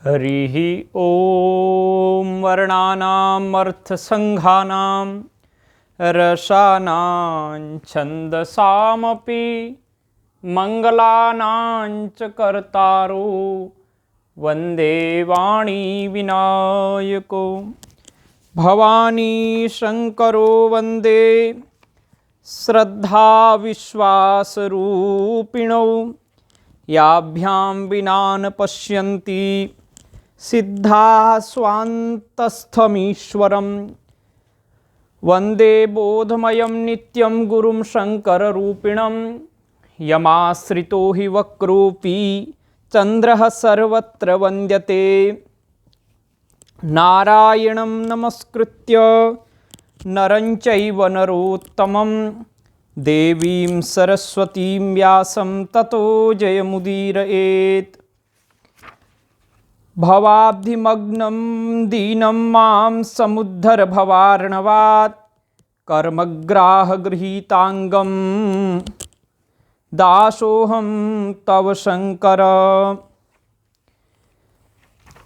हरिः ॐ वर्णानाम् अर्थसङ्घानां रसानां छन्दसामपि मङ्गलानां च कर्तारो वन्दे वाणी विनायको भवानी शङ्करो वन्दे श्रद्धा विश्वासरूपिणौ याभ्यां विना न पश्यन्ति सिद्धाः स्वान्तस्थमीश्वरं वन्दे बोधमयं नित्यं गुरुं शङ्कररूपिणं यमाश्रितो हि वक्रोऽपि चन्द्रः सर्वत्र वन्द्यते नारायणं नमस्कृत्य नरं चैव नरोत्तमं देवीं सरस्वतीं व्यासं ततो जयमुदीरयेत्। भवाब्धिमग्नं दीनं मां समुद्धर भवार्णवात् कर्मग्राहगृहीताङ्गं दासोऽहं तव शङ्कर।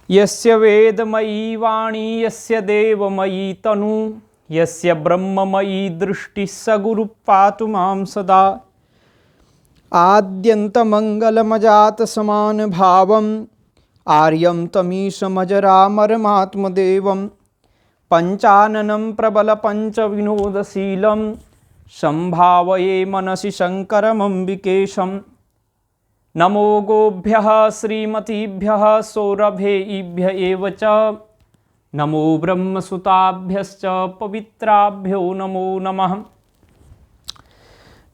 यस्य वेदमयी वाणी यस्य देवमयी तनु यस्य ब्रह्ममयी दृष्टिः स गुरुः पातु मां सदा। आद्यन्तमङ्गलमजातसमानभावम् आर्यं तमीशमजरामरमात्मदेवं पञ्चाननं प्रबलपञ्चविनोदशीलं सम्भावये मनसि शङ्करमम्बिकेशं। नमो गोभ्यः श्रीमतीभ्यः सौरभेभ्य एव च नमो ब्रह्मसुताभ्यश्च पवित्राभ्यो नमो नमः।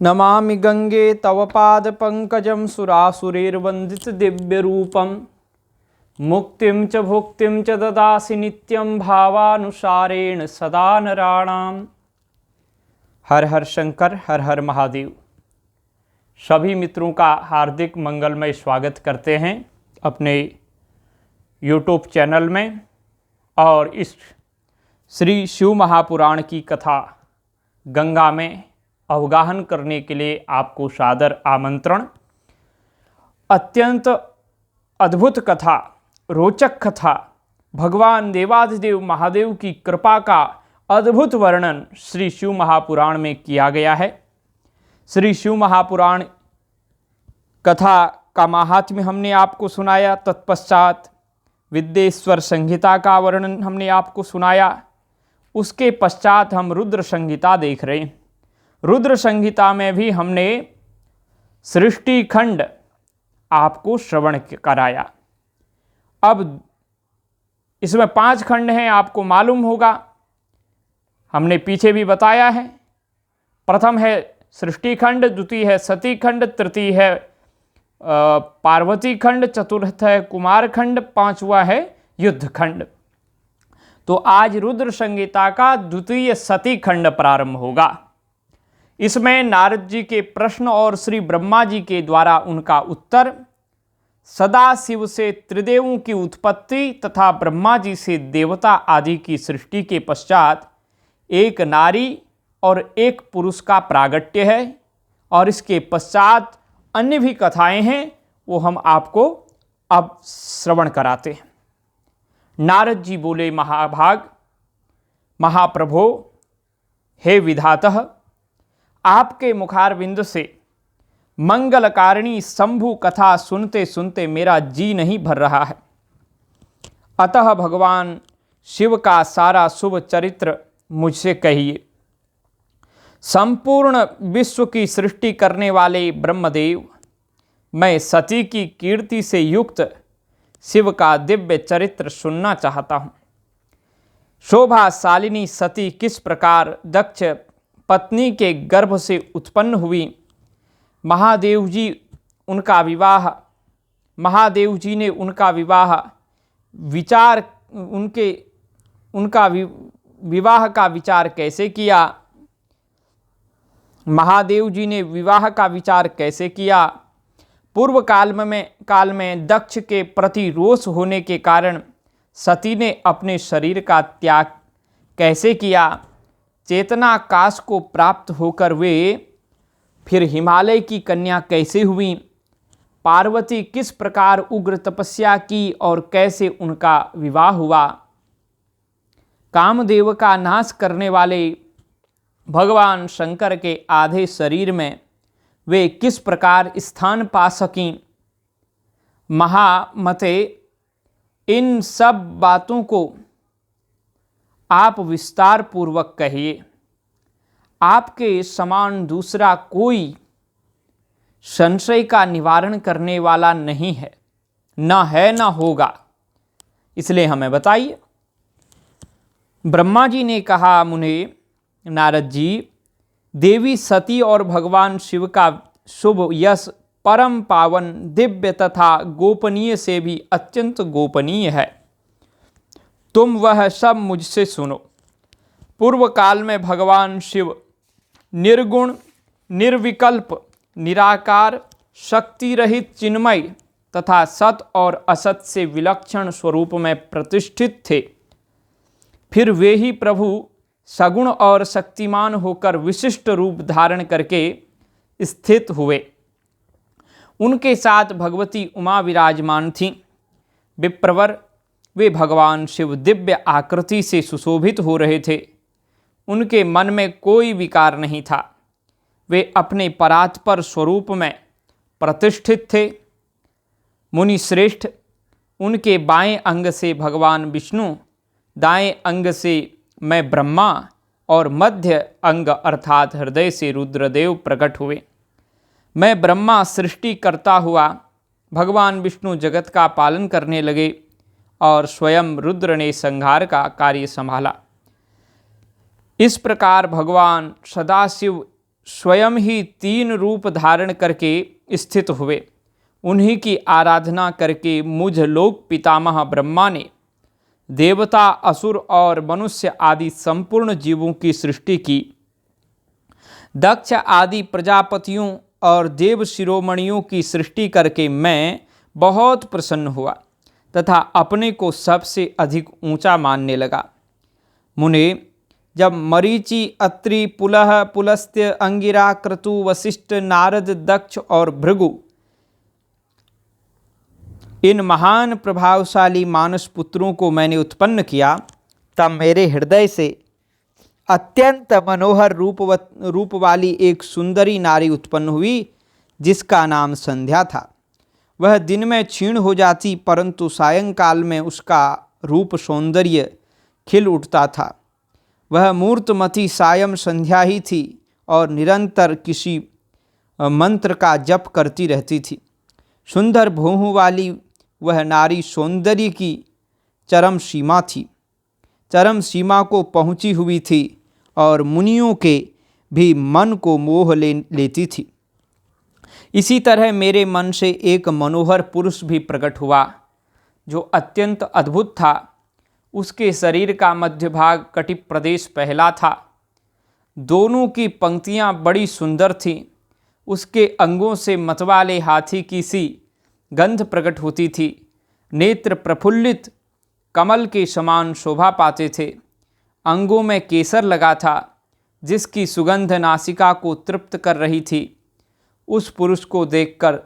नमामि गंगे तव पादपङ्कजं सुरासुरैर्वन्दितदिव्यरूपं मुक्तिं च भुक्तिं च ददासि नित्यं भावानुसारेण सदा नराणां। हर हर शंकर, हर हर महादेव। सभी मित्रों का हार्दिक मंगलमय स्वागत करते हैं अपने यूट्यूब चैनल में। और इस श्री शिव महापुराण की कथा गंगा में अवगाहन करने के लिए आपको सादर आमंत्रण। अत्यंत अद्भुत कथा, रोचक कथा, भगवान देवाधिदेव महादेव की कृपा का अद्भुत वर्णन श्री शिव महापुराण में किया गया है। श्री शिव महापुराण कथा का महात्म्य हमने आपको सुनाया, तत्पश्चात विद्येश्वर संहिता का वर्णन हमने आपको सुनाया। उसके पश्चात हम रुद्र संहिता देख रहे हैं। रुद्र संहिता में भी हमने सृष्टि खंड आपको श्रवण कराया। अब इसमें 5 खंड हैं, आपको मालूम होगा, हमने पीछे भी बताया है। प्रथम है सृष्टि खंड, द्वितीय है सती खंड, तृतीय है पार्वती खंड, चतुर्थ है कुमार खंड, 5वां है युद्ध खंड। तो आज रुद्र संहिता का द्वितीय सती खंड प्रारंभ होगा। इसमें नारद जी के प्रश्न और श्री ब्रह्मा जी के द्वारा उनका उत्तर, सदाशिव से त्रिदेवों की उत्पत्ति तथा ब्रह्मा जी से देवता आदि की सृष्टि के पश्चात एक नारी और एक पुरुष का प्रागट्य है। और इसके पश्चात अन्य भी कथाएं हैं, वो हम आपको अब श्रवण कराते हैं। नारद जी बोले, महाभाग महाप्रभो, हे विधातः, आपके मुखारविंद से मंगलकारिणी शंभु कथा सुनते सुनते मेरा जी नहीं भर रहा है। अतः भगवान शिव का सारा शुभ चरित्र मुझसे कहिए। संपूर्ण विश्व की सृष्टि करने वाले ब्रह्मदेव, मैं सती की कीर्ति से युक्त शिव का दिव्य चरित्र सुनना चाहता हूँ। शोभाशालिनी सती किस प्रकार दक्ष पत्नी के गर्भ से उत्पन्न हुई, महादेव जी ने उनका विवाह का विचार कैसे किया, महादेव जी ने विवाह का विचार कैसे किया। पूर्व काल में दक्ष के प्रति रोष होने के कारण सती ने अपने शरीर का त्याग कैसे किया। चेतनाकाश को प्राप्त होकर वे फिर हिमालय की कन्या कैसे हुई। पार्वती किस प्रकार उग्र तपस्या की और कैसे उनका विवाह हुआ, कामदेव का नाश करने वाले भगवान शंकर के आधे शरीर में वे किस प्रकार स्थान पा सकीं, महामते इन सब बातों को आप विस्तार पूर्वक कहिए। आपके समान दूसरा कोई संशय का निवारण करने वाला नहीं है, न है न होगा, इसलिए हमें बताइए। ब्रह्मा जी ने कहा, मुने नारद जी, देवी सती और भगवान शिव का शुभ यश परम पावन, दिव्य तथा गोपनीय से भी अत्यंत गोपनीय है। तुम वह सब मुझसे सुनो। पूर्व काल में भगवान शिव निर्गुण, निर्विकल्प, निराकार, शक्ति रहित, चिन्मय तथा सत और असत से विलक्षण स्वरूप में प्रतिष्ठित थे। फिर वे ही प्रभु सगुण और शक्तिमान होकर विशिष्ट रूप धारण करके स्थित हुए। उनके साथ भगवती उमा विराजमान थीं। विप्रवर वे भगवान शिव दिव्य आकृति से सुशोभित हो रहे थे। उनके मन में कोई विकार नहीं था। वे अपने परात्पर स्वरूप में प्रतिष्ठित थे। मुनि श्रेष्ठ, उनके बाएं अंग से भगवान विष्णु, दाएं अंग से मैं ब्रह्मा और मध्य अंग अर्थात हृदय से रुद्रदेव प्रकट हुए। मैं ब्रह्मा सृष्टि करता हुआ, भगवान विष्णु जगत का पालन करने लगे और स्वयं रुद्र ने संहार का कार्य संभाला। इस प्रकार भगवान सदाशिव स्वयं ही 3 रूप धारण करके स्थित हुए। उन्हीं की आराधना करके मुझ लोक पितामह ब्रह्मा ने देवता, असुर और मनुष्य आदि संपूर्ण जीवों की सृष्टि की। दक्ष आदि प्रजापतियों और देव शिरोमणियों की सृष्टि करके मैं बहुत प्रसन्न हुआ तथा अपने को सबसे अधिक ऊंचा मानने लगा। मुने, जब मरीचि, अत्रि, पुलह, पुलस्त्य, अंगिरा, क्रतु, वशिष्ठ, नारद, दक्ष और भृगु इन महान प्रभावशाली मानस पुत्रों को मैंने उत्पन्न किया, तब मेरे हृदय से अत्यंत मनोहर रूप वाली एक सुंदरी नारी उत्पन्न हुई, जिसका नाम संध्या था। वह दिन में क्षीण हो जाती, परंतु सायंकाल में उसका रूप सौंदर्य खिल उठता था। वह मूर्तमती सायं संध्या ही थी और निरंतर किसी मंत्र का जप करती रहती थी। सुंदर भौहों वाली वह नारी सौंदर्य की चरम सीमा थी, चरम सीमा को पहुंची हुई थी और मुनियों के भी मन को मोह लेती थी। इसी तरह मेरे मन से एक मनोहर पुरुष भी प्रकट हुआ, जो अत्यंत अद्भुत था। उसके शरीर का मध्य भाग कटिप प्रदेश पहला था। दोनों की पंक्तियां बड़ी सुंदर थीं। उसके अंगों से मतवाले हाथी की सी गंध प्रकट होती थी। नेत्र प्रफुल्लित कमल के समान शोभा पाते थे। अंगों में केसर लगा था, जिसकी सुगंध नासिका को तृप्त कर रही थी। उस पुरुष को देखकर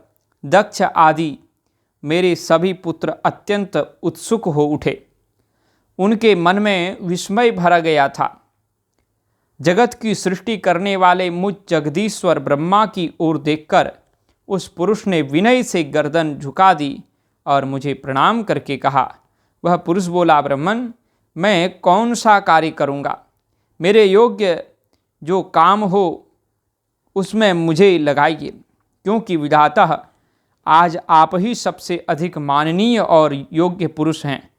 दक्ष आदि मेरे सभी पुत्र अत्यंत उत्सुक हो उठे। उनके मन में विस्मय भरा गया था। जगत की सृष्टि करने वाले मुझ जगदीश्वर ब्रह्मा की ओर देखकर उस पुरुष ने विनय से गर्दन झुका दी और मुझे प्रणाम करके कहा। वह पुरुष बोला, ब्राह्मण, मैं कौन सा कार्य करूँगा? मेरे योग्य जो काम हो उसमें मुझे लगाइए, क्योंकि विधातः आज आप ही सबसे अधिक माननीय और योग्य पुरुष हैं।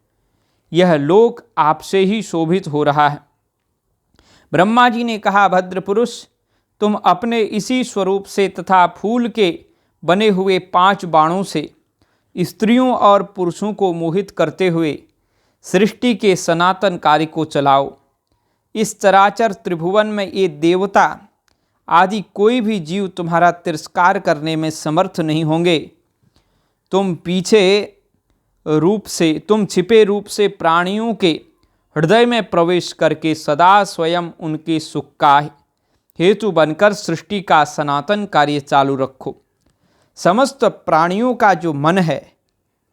यह लोक आपसे ही शोभित हो रहा है। ब्रह्मा जी ने कहा, भद्र पुरुष, तुम अपने इसी स्वरूप से तथा फूल के बने हुए 5 बाणों से स्त्रियों और पुरुषों को मोहित करते हुए सृष्टि के सनातन कार्य को चलाओ। इस चराचर त्रिभुवन में ये देवता आदि कोई भी जीव तुम्हारा तिरस्कार करने में समर्थ नहीं होंगे। तुम छिपे रूप से प्राणियों के हृदय में प्रवेश करके सदा स्वयं उनके सुख का हेतु बनकर सृष्टि का सनातन कार्य चालू रखो। समस्त प्राणियों का जो मन है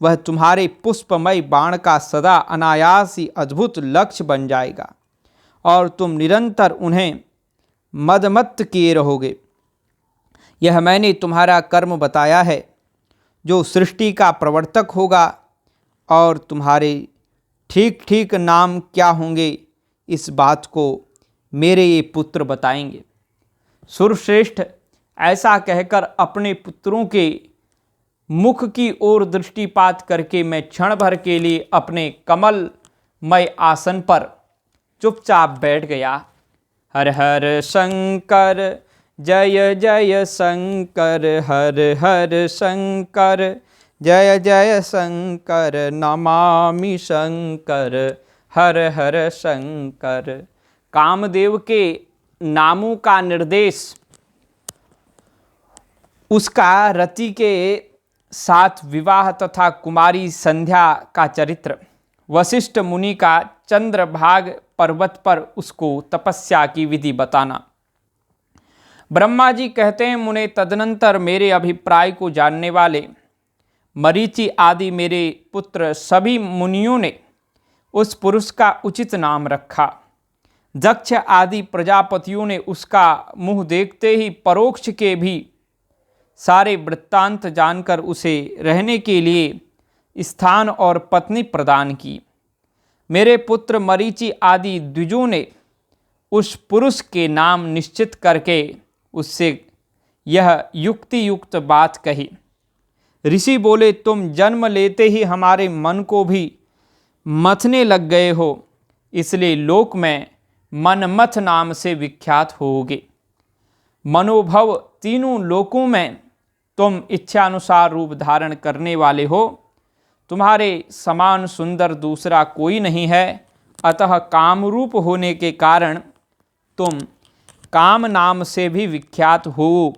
वह तुम्हारे पुष्पमय बाण का सदा अनायास ही अद्भुत लक्ष्य बन जाएगा और तुम निरंतर उन्हें मदमत्त किए रहोगे। यह मैंने तुम्हारा कर्म बताया है जो सृष्टि का प्रवर्तक होगा, और तुम्हारे ठीक ठीक नाम क्या होंगे इस बात को मेरे ये पुत्र बताएंगे। सुरश्रेष्ठ ऐसा कहकर अपने पुत्रों के मुख की ओर दृष्टिपात करके मैं क्षण भर के लिए अपने कमलमय आसन पर चुपचाप बैठ गया। हर हर शंकर जय जय शंकर, हर हर शंकर जय जय शंकर, नमामि शंकर हर हर शंकर। कामदेव के नामों का निर्देश, उसका रति के साथ विवाह तथा कुमारी संध्या का चरित्र, वशिष्ठ मुनि का चंद्रभाग पर्वत पर उसको तपस्या की विधि बताना। ब्रह्मा जी कहते हैं, मुने तदनंतर मेरे अभिप्राय को जानने वाले मरीचि आदि मेरे पुत्र सभी मुनियों ने उस पुरुष का उचित नाम रखा। दक्ष आदि प्रजापतियों ने उसका मुँह देखते ही परोक्ष के भी सारे वृत्तांत जानकर उसे रहने के लिए स्थान और पत्नी प्रदान की। मेरे पुत्र मरीचि आदि द्विजों ने उस पुरुष के नाम निश्चित करके उससे यह युक्ति युक्त बात कही। ऋषि बोले, तुम जन्म लेते ही हमारे मन को भी मथने लग गए हो, इसलिए लोक में मनमथ नाम से विख्यात होगे। मनोभव तीनों लोकों में तुम इच्छानुसार रूप धारण करने वाले हो। तुम्हारे समान सुंदर दूसरा कोई नहीं है, अतः कामरूप होने के कारण तुम काम नाम से भी विख्यात हो।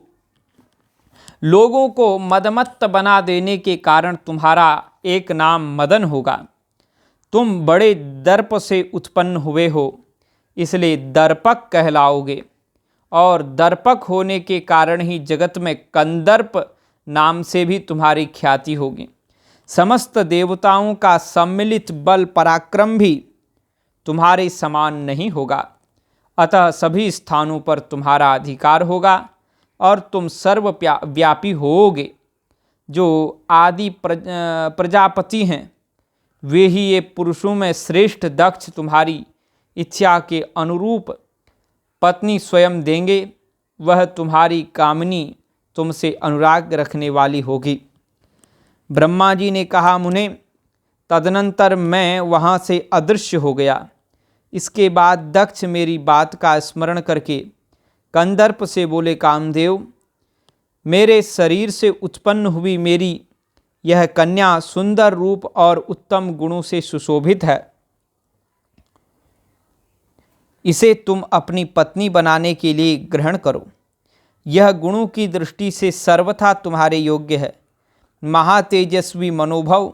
लोगों को मदमत्त बना देने के कारण तुम्हारा एक नाम मदन होगा। तुम बड़े दर्प से उत्पन्न हुए हो, इसलिए दर्पक कहलाओगे, और दर्पक होने के कारण ही जगत में कंदर्प नाम से भी तुम्हारी ख्याति होगी। समस्त देवताओं का सम्मिलित बल पराक्रम भी तुम्हारे समान नहीं होगा, अतः सभी स्थानों पर तुम्हारा अधिकार होगा और तुम सर्वव्यापी होगे। जो आदि प्रजापति हैं वे ही ये पुरुषों में श्रेष्ठ दक्ष तुम्हारी इच्छा के अनुरूप पत्नी स्वयं देंगे। वह तुम्हारी कामनी तुमसे अनुराग रखने वाली होगी। ब्रह्मा जी ने कहा, मुने तदनंतर मैं वहाँ से अदृश्य हो गया। इसके बाद दक्ष मेरी बात का स्मरण करके कंदर्प से बोले, कामदेव, मेरे शरीर से उत्पन्न हुई मेरी यह कन्या सुंदर रूप और उत्तम गुणों से सुशोभित है। इसे तुम अपनी पत्नी बनाने के लिए ग्रहण करो। यह गुणों की दृष्टि से सर्वथा तुम्हारे योग्य है। महातेजस्वी मनोभव,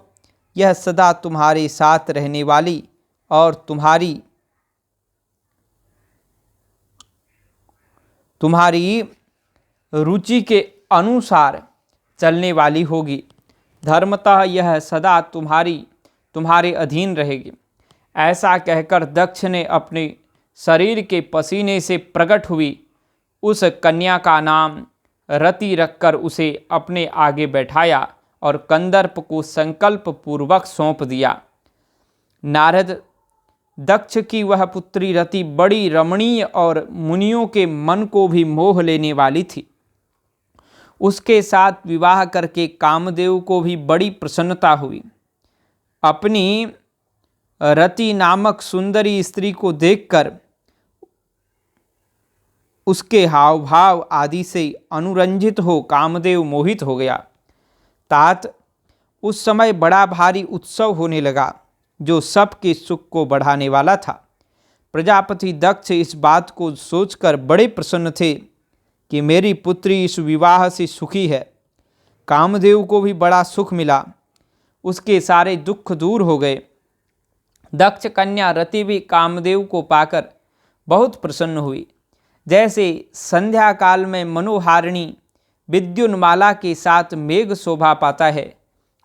यह सदा तुम्हारे साथ रहने वाली और तुम्हारी रुचि के अनुसार चलने वाली होगी। धर्मतः यह सदा तुम्हारे अधीन रहेगी। ऐसा कहकर दक्ष ने अपने शरीर के पसीने से प्रकट हुई उस कन्या का नाम रति रखकर उसे अपने आगे बैठाया और कंदर्प को संकल्प पूर्वक सौंप दिया। नारद, दक्ष की वह पुत्री रति बड़ी रमणीय और मुनियों के मन को भी मोह लेने वाली थी। उसके साथ विवाह करके कामदेव को भी बड़ी प्रसन्नता हुई। अपनी रति नामक सुंदरी स्त्री को देखकर उसके हाव भाव आदि से अनुरंजित हो कामदेव मोहित हो गया। तात उस समय बड़ा भारी उत्सव होने लगा जो सबके सुख को बढ़ाने वाला था। प्रजापति दक्ष इस बात को सोचकर बड़े प्रसन्न थे कि मेरी पुत्री इस विवाह से सुखी है। कामदेव को भी बड़ा सुख मिला, उसके सारे दुख दूर हो गए। दक्ष कन्या रति भी कामदेव को पाकर बहुत प्रसन्न हुई। जैसे संध्या काल में मनोहारिणी विद्युन्माला के साथ मेघ शोभा पाता है,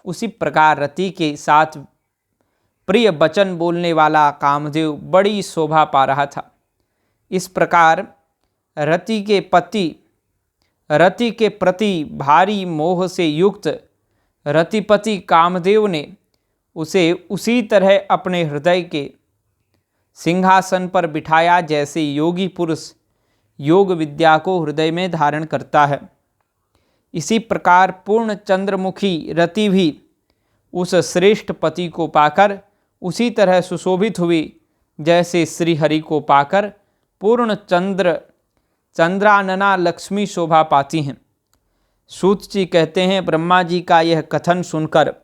उसी प्रकार रति के साथ प्रिय वचन बोलने वाला कामदेव बड़ी शोभा पा रहा था। इस प्रकार रति के प्रति भारी मोह से युक्त रतिपति कामदेव ने उसे उसी तरह अपने हृदय के सिंहासन पर बिठाया जैसे योगी पुरुष योग विद्या को हृदय में धारण करता है। इसी प्रकार पूर्ण चंद्रमुखी रति भी उस श्रेष्ठ पति को पाकर उसी तरह सुशोभित हुई जैसे श्री हरि को पाकर पूर्ण चंद्रानना लक्ष्मी शोभा पाती हैं। सूत जी कहते हैं, ब्रह्मा जी का यह कथन सुनकर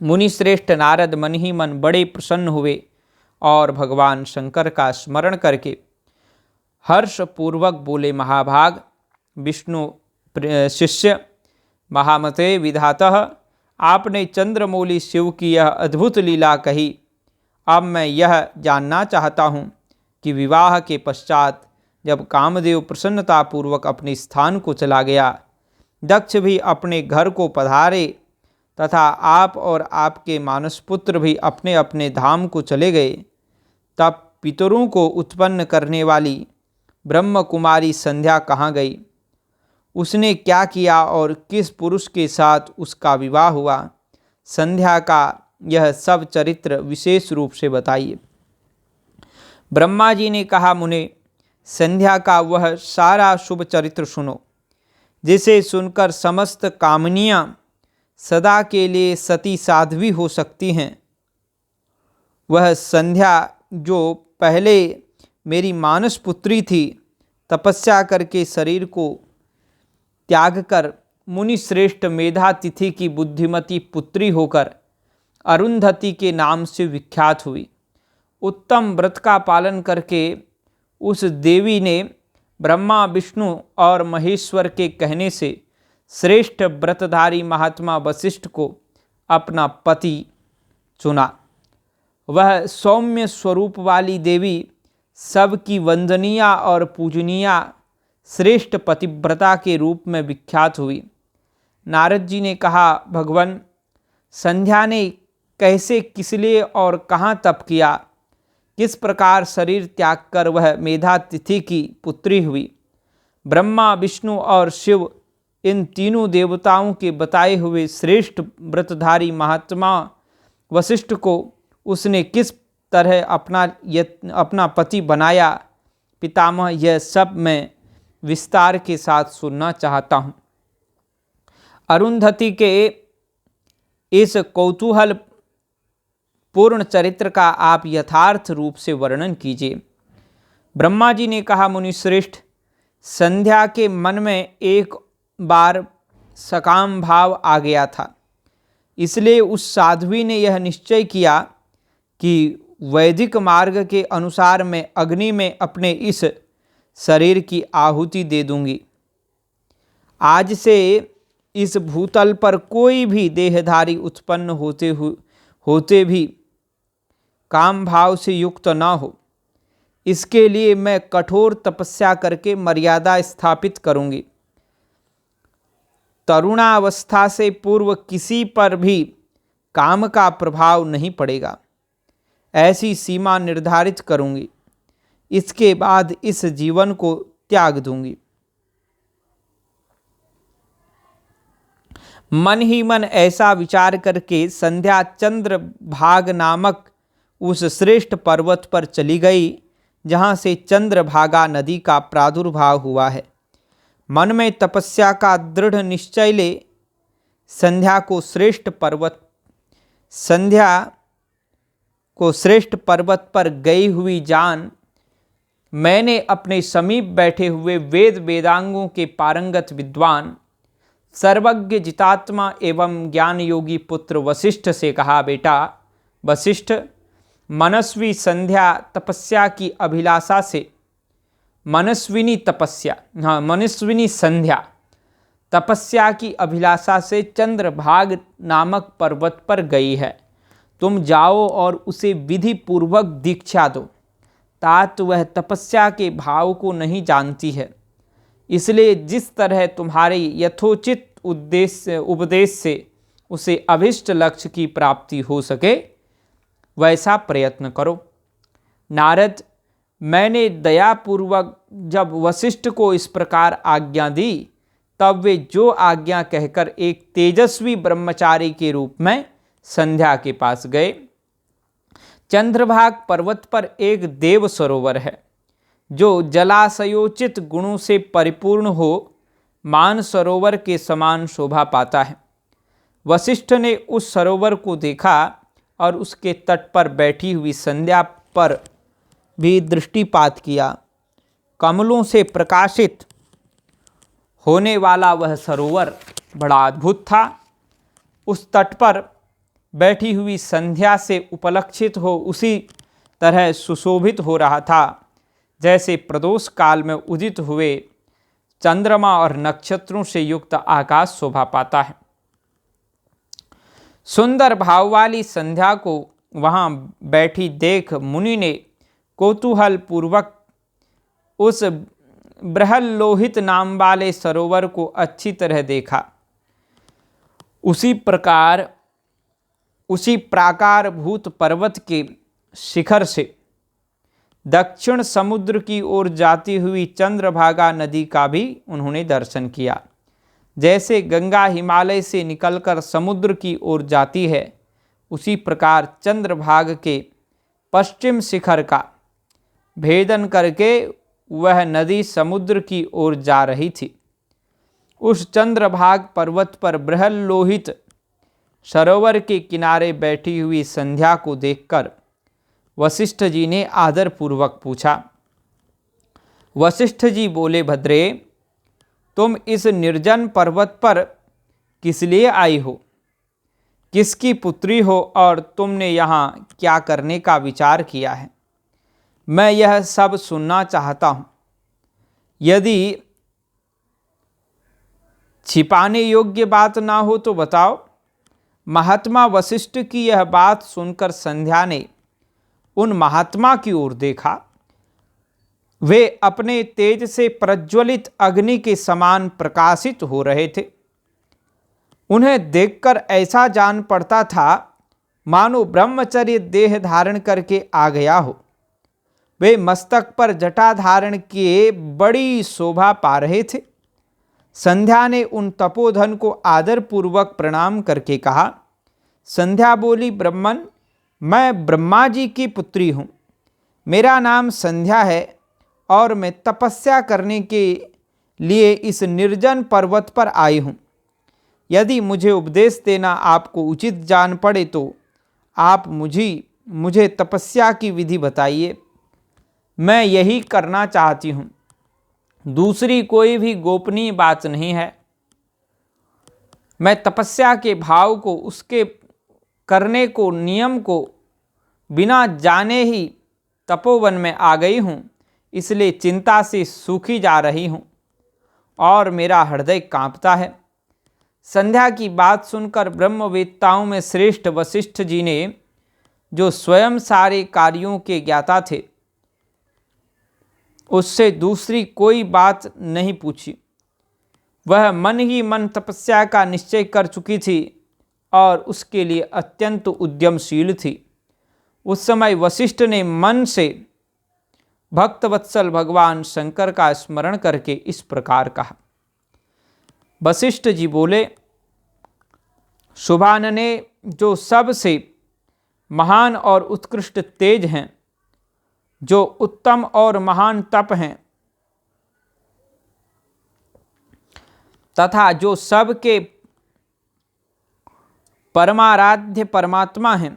मुनिश्रेष्ठ नारद मन ही मन बड़े प्रसन्न हुए और भगवान शंकर का स्मरण करके हर्षपूर्वक बोले, महाभाग विष्णु शिष्य महामते विधातः, आपने चंद्रमौली शिव की यह अद्भुत लीला कही। अब मैं यह जानना चाहता हूँ कि विवाह के पश्चात जब कामदेव प्रसन्नतापूर्वक अपने स्थान को चला गया, दक्ष भी अपने घर को पधारे तथा आप और आपके मानसपुत्र भी अपने अपने धाम को चले गए, तब पितरों को उत्पन्न करने वाली ब्रह्म कुमारी संध्या कहाँ गई? उसने क्या किया और किस पुरुष के साथ उसका विवाह हुआ? संध्या का यह सब चरित्र विशेष रूप से बताइए। ब्रह्मा जी ने कहा, मुने, संध्या का वह सारा शुभ चरित्र सुनो, जिसे सुनकर समस्त कामनियाँ सदा के लिए सती साध्वी हो सकती हैं। वह संध्या जो पहले मेरी मानस पुत्री थी, तपस्या करके शरीर को त्याग कर मुनि श्रेष्ठ मेधातिथि की बुद्धिमती पुत्री होकर अरुंधति के नाम से विख्यात हुई। उत्तम व्रत का पालन करके उस देवी ने ब्रह्मा विष्णु और महेश्वर के कहने से श्रेष्ठ व्रतधारी महात्मा वशिष्ठ को अपना पति चुना। वह सौम्य स्वरूप वाली देवी सबकी वंदनीय और पूजनीय श्रेष्ठ पतिव्रता के रूप में विख्यात हुई। नारद जी ने कहा, भगवान, संध्या ने कैसे, किस लिए और कहाँ तप किया? किस प्रकार शरीर त्याग कर वह मेधातिथि की पुत्री हुई? ब्रह्मा विष्णु और शिव इन तीनों देवताओं के बताए हुए श्रेष्ठ व्रतधारी महात्मा वशिष्ठ को उसने किस तरह अपना पति बनाया? पितामह, यह सब मैं विस्तार के साथ सुनना चाहता हूँ। अरुंधति के इस कौतूहल पूर्ण चरित्र का आप यथार्थ रूप से वर्णन कीजिए। ब्रह्मा जी ने कहा, मुनिश्रेष्ठ, संध्या के मन में एक बार सकाम भाव आ गया था, इसलिए उस साध्वी ने यह निश्चय किया कि वैदिक मार्ग के अनुसार मैं अग्नि में अपने इस शरीर की आहुति दे दूंगी। आज से इस भूतल पर कोई भी देहधारी उत्पन्न होते भी काम भाव से युक्त न हो, इसके लिए मैं कठोर तपस्या करके मर्यादा स्थापित करूंगी। तरुणावस्था से पूर्व किसी पर भी काम का प्रभाव नहीं पड़ेगा, ऐसी सीमा निर्धारित करूंगी। इसके बाद इस जीवन को त्याग दूंगी। मन ही मन ऐसा विचार करके संध्या चंद्रभाग नामक उस श्रेष्ठ पर्वत पर चली गई, जहाँ से चंद्रभागा नदी का प्रादुर्भाव हुआ है। मन में तपस्या का दृढ़ निश्चय ले संध्या को श्रेष्ठ पर्वत पर गई हुई जान मैंने अपने समीप बैठे हुए वेदांगों के पारंगत विद्वान, सर्वज्ञ जितात्मा एवं ज्ञान योगी पुत्र वशिष्ठ से कहा, बेटा वशिष्ठ, मनस्वी संध्या तपस्या की अभिलाषा से मनस्विनी संध्या तपस्या की अभिलाषा से चंद्रभाग नामक पर्वत पर गई है। तुम जाओ और उसे विधि पूर्वक दीक्षा दो, तात वह तपस्या के भाव को नहीं जानती है। इसलिए जिस तरह तुम्हारे यथोचित उपदेश से उसे अभिष्ट लक्ष्य की प्राप्ति हो सके वैसा प्रयत्न करो। नारद, मैंने दयापूर्वक जब वशिष्ठ को इस प्रकार आज्ञा दी तब वे जो आज्ञा कहकर एक तेजस्वी ब्रह्मचारी के रूप में संध्या के पास गए। चंद्रभाग पर्वत पर एक देव सरोवर है जो जलाशयोचित गुणों से परिपूर्ण हो मान सरोवर के समान शोभा पाता है। वशिष्ठ ने उस सरोवर को देखा और उसके तट पर बैठी हुई संध्या पर भी दृष्टिपात किया। कमलों से प्रकाशित होने वाला वह सरोवर बड़ा अद्भुत था। उस तट पर बैठी हुई संध्या से उपलक्षित हो उसी तरह सुशोभित हो रहा था जैसे प्रदोष काल में उदित हुए चंद्रमा और नक्षत्रों से युक्त आकाश शोभा पाता है। सुंदर भाव वाली संध्या को वहाँ बैठी देख मुनि ने कौतूहल पूर्वक उस बृहल्लोहित नाम वाले सरोवर को अच्छी तरह देखा। उसी प्राकारभूत पर्वत के शिखर से दक्षिण समुद्र की ओर जाती हुई चंद्रभागा नदी का भी उन्होंने दर्शन किया। जैसे गंगा हिमालय से निकलकर समुद्र की ओर जाती है उसी प्रकार चंद्रभाग के पश्चिम शिखर का भेदन करके वह नदी समुद्र की ओर जा रही थी। उस चंद्रभाग पर्वत पर बृहल्लोहित सरोवर के किनारे बैठी हुई संध्या को देखकर वशिष्ठ जी ने आदरपूर्वक पूछा। वशिष्ठ जी बोले, भद्रे, तुम इस निर्जन पर्वत पर किस लिए आई हो? किसकी पुत्री हो और तुमने यहाँ क्या करने का विचार किया है? मैं यह सब सुनना चाहता हूँ। यदि छिपाने योग्य बात ना हो तो बताओ। महात्मा वशिष्ठ की यह बात सुनकर संध्या ने उन महात्मा की ओर देखा। वे अपने तेज से प्रज्वलित अग्नि के समान प्रकाशित हो रहे थे। उन्हें देखकर ऐसा जान पड़ता था मानो ब्रह्मचर्य देह धारण करके आ गया हो। वे मस्तक पर जटा धारण किए बड़ी शोभा पा रहे थे। संध्या ने उन तपोधन को आदरपूर्वक प्रणाम करके कहा। संध्या बोली, ब्राह्मण, मैं ब्रह्मा जी की पुत्री हूँ। मेरा नाम संध्या है और मैं तपस्या करने के लिए इस निर्जन पर्वत पर आई हूँ। यदि मुझे उपदेश देना आपको उचित जान पड़े तो आप मुझे तपस्या की विधि बताइए। मैं यही करना चाहती हूँ। दूसरी कोई भी गोपनीय बात नहीं है। मैं तपस्या के भाव को, उसके करने को, नियम को बिना जाने ही तपोवन में आ गई हूँ। इसलिए चिंता से सूखी जा रही हूँ और मेरा हृदय कांपता है। संध्या की बात सुनकर ब्रह्मवेत्ताओं में श्रेष्ठ वशिष्ठ जी ने, जो स्वयं सारे कार्यों के ज्ञाता थे, उससे दूसरी कोई बात नहीं पूछी। वह मन ही मन तपस्या का निश्चय कर चुकी थी और उसके लिए अत्यंत उद्यमशील थी। उस समय वशिष्ठ ने मन से भक्तवत्सल भगवान शंकर का स्मरण करके इस प्रकार कहा। वशिष्ठ जी बोले, शुभानने, जो सबसे महान और उत्कृष्ट तेज हैं, जो उत्तम और महान तप हैं तथा जो सबके परमाराध्य परमात्मा हैं,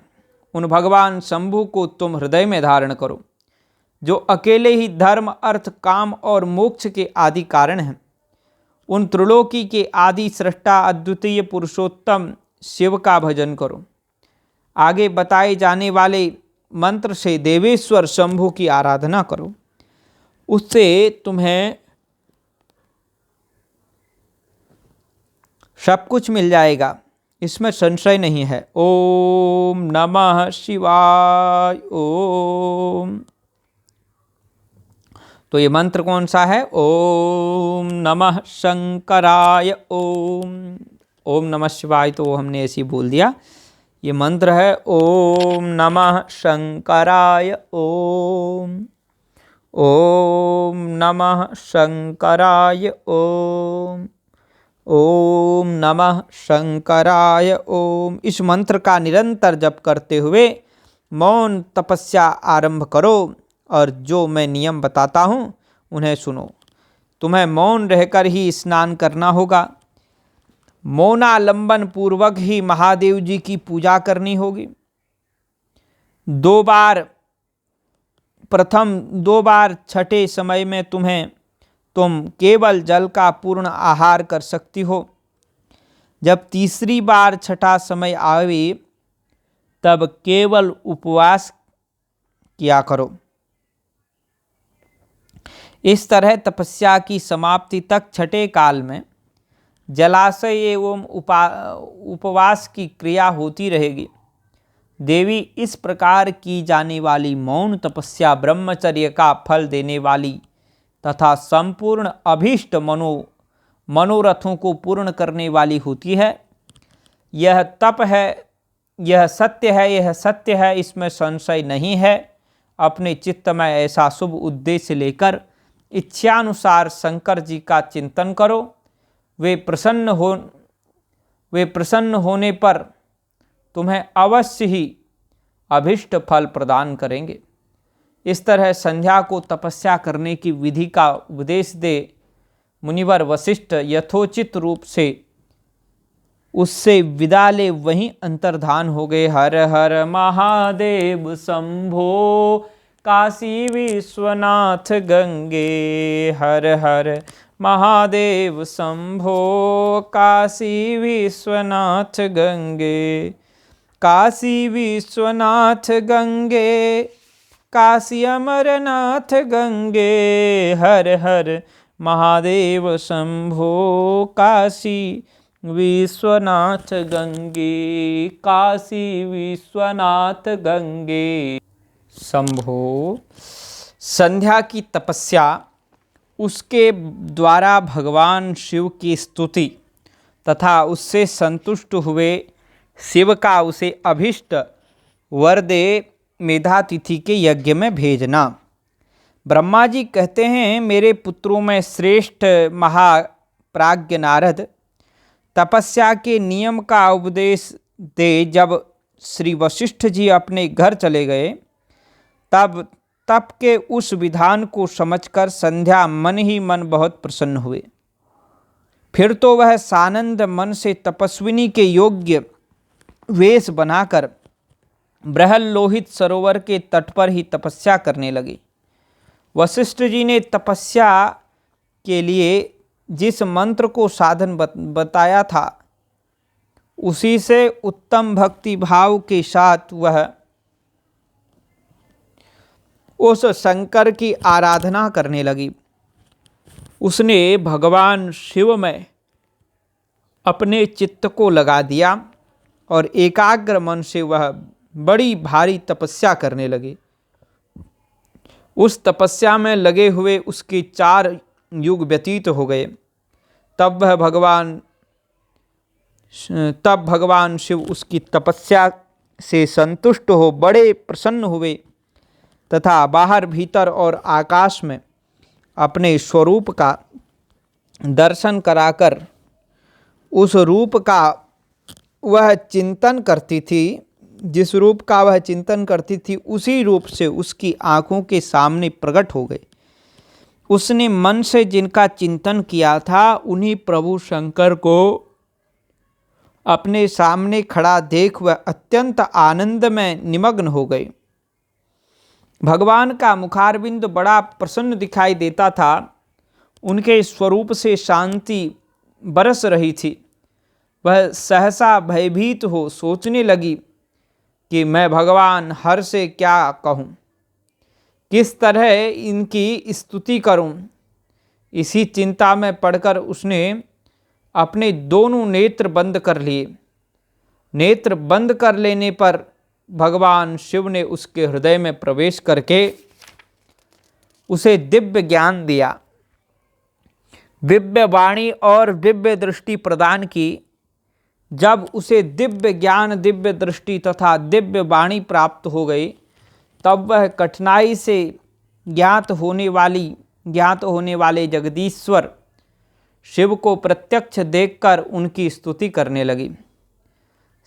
उन भगवान शंभु को तुम हृदय में धारण करो, जो अकेले ही धर्म, अर्थ, काम और मोक्ष के आदि कारण हैं। उन त्रिलोकी के आदि सृष्टा अद्वितीय पुरुषोत्तम शिव का भजन करो। आगे बताए जाने वाले मंत्र से देवेश्वर शंभु की आराधना करो। उससे तुम्हें सब कुछ मिल जाएगा, इसमें संशय नहीं है। ओम नमः शिवाय। ओम। तो ये मंत्र कौन सा है? ओम नमः शंकराय। ओम नमः शिवाय तो हमने ऐसे ही बोल दिया। ये मंत्र है ओम नमः शंकराय। ओम नमः शंकराय। ओम नमः शंकराय। ओम। इस मंत्र का निरंतर जप करते हुए मौन तपस्या आरंभ करो और जो मैं नियम बताता हूँ उन्हें सुनो। तुम्हें मौन रहकर ही स्नान करना होगा। मौनालंबन पूर्वक ही महादेव जी की पूजा करनी होगी। 2 बार, प्रथम 2 बार छठे समय में तुम केवल जल का पूर्ण आहार कर सकती हो। जब तीसरी बार छठा समय आवे तब केवल उपवास किया करो। इस तरह तपस्या की समाप्ति तक छठे काल में जलाशय एवं उपवास की क्रिया होती रहेगी। देवी, इस प्रकार की जाने वाली मौन तपस्या ब्रह्मचर्य का फल देने वाली तथा संपूर्ण अभीष्ट मनोरथों को पूर्ण करने वाली होती है। यह तप है, यह सत्य है, यह सत्य है, इसमें संशय नहीं है। अपने चित्त में ऐसा शुभ उद्देश्य लेकर इच्छानुसार शंकर जी का चिंतन करो। वे प्रसन्न होने पर तुम्हें अवश्य ही अभिष्ट फल प्रदान करेंगे। इस तरह संध्या को तपस्या करने की विधि का उपदेश दे मुनिवर वशिष्ठ यथोचित रूप से उससे विदा ले वहीं अंतर्धान हो गए। हर हर महादेव शंभो काशी विश्वनाथ गंगे। हर हर महादेव शंभो काशी विश्वनाथ गंगे। काशी विश्वनाथ गंगे, काशी अमरनाथ गंगे। हर हर महादेव शंभो काशी विश्वनाथ गंगे। काशी विश्वनाथ गंगे शंभो। संध्या की तपस्या, उसके द्वारा भगवान शिव की स्तुति तथा उससे संतुष्ट हुए शिव का उसे अभिष्ट वर दे मेधा तिथि के यज्ञ में भेजना। ब्रह्मा जी कहते हैं, मेरे पुत्रों में श्रेष्ठ महाप्राज्ञ नारद तपस्या के नियम का उपदेश दे जब श्री वशिष्ठ जी अपने घर चले गए तब तप के उस विधान को समझकर संध्या मन ही मन बहुत प्रसन्न हुए। फिर तो वह सानंद मन से तपस्विनी के योग्य वेश बनाकर बृहल्लोहित सरोवर के तट पर ही तपस्या करने लगे। वशिष्ठ जी ने तपस्या के लिए जिस मंत्र को साधन बताया था उसी से उत्तम भक्ति भाव के साथ वह उस शंकर की आराधना करने लगी। उसने भगवान शिव में अपने चित्त को लगा दिया और एकाग्र मन से वह बड़ी भारी तपस्या करने लगे। उस तपस्या में लगे हुए उसके 4 युग व्यतीत हो गए। तब भगवान शिव उसकी तपस्या से संतुष्ट हो बड़े प्रसन्न हुए तथा बाहर भीतर और आकाश में अपने स्वरूप का दर्शन कराकर उस रूप का वह चिंतन करती थी, जिस रूप का वह चिंतन करती थी उसी रूप से उसकी आँखों के सामने प्रकट हो गए। उसने मन से जिनका चिंतन किया था उन्हीं प्रभु शंकर को अपने सामने खड़ा देख वह अत्यंत आनंद में निमग्न हो गए। भगवान का मुखारविंद बड़ा प्रसन्न दिखाई देता था। उनके स्वरूप से शांति बरस रही थी। वह सहसा भयभीत हो सोचने लगी कि मैं भगवान हर से क्या कहूँ, किस तरह इनकी स्तुति करूँ। इसी चिंता में पड़कर उसने अपने दोनों नेत्र बंद कर लिए। नेत्र बंद कर लेने पर भगवान शिव ने उसके हृदय में प्रवेश करके उसे दिव्य ज्ञान दिया, दिव्य वाणी और दिव्य दृष्टि प्रदान की। जब उसे दिव्य ज्ञान, दिव्य दृष्टि तथा दिव्य वाणी प्राप्त हो गई, तब वह कठिनाई से ज्ञात होने वाले जगदीश्वर शिव को प्रत्यक्ष देखकर उनकी स्तुति करने लगी।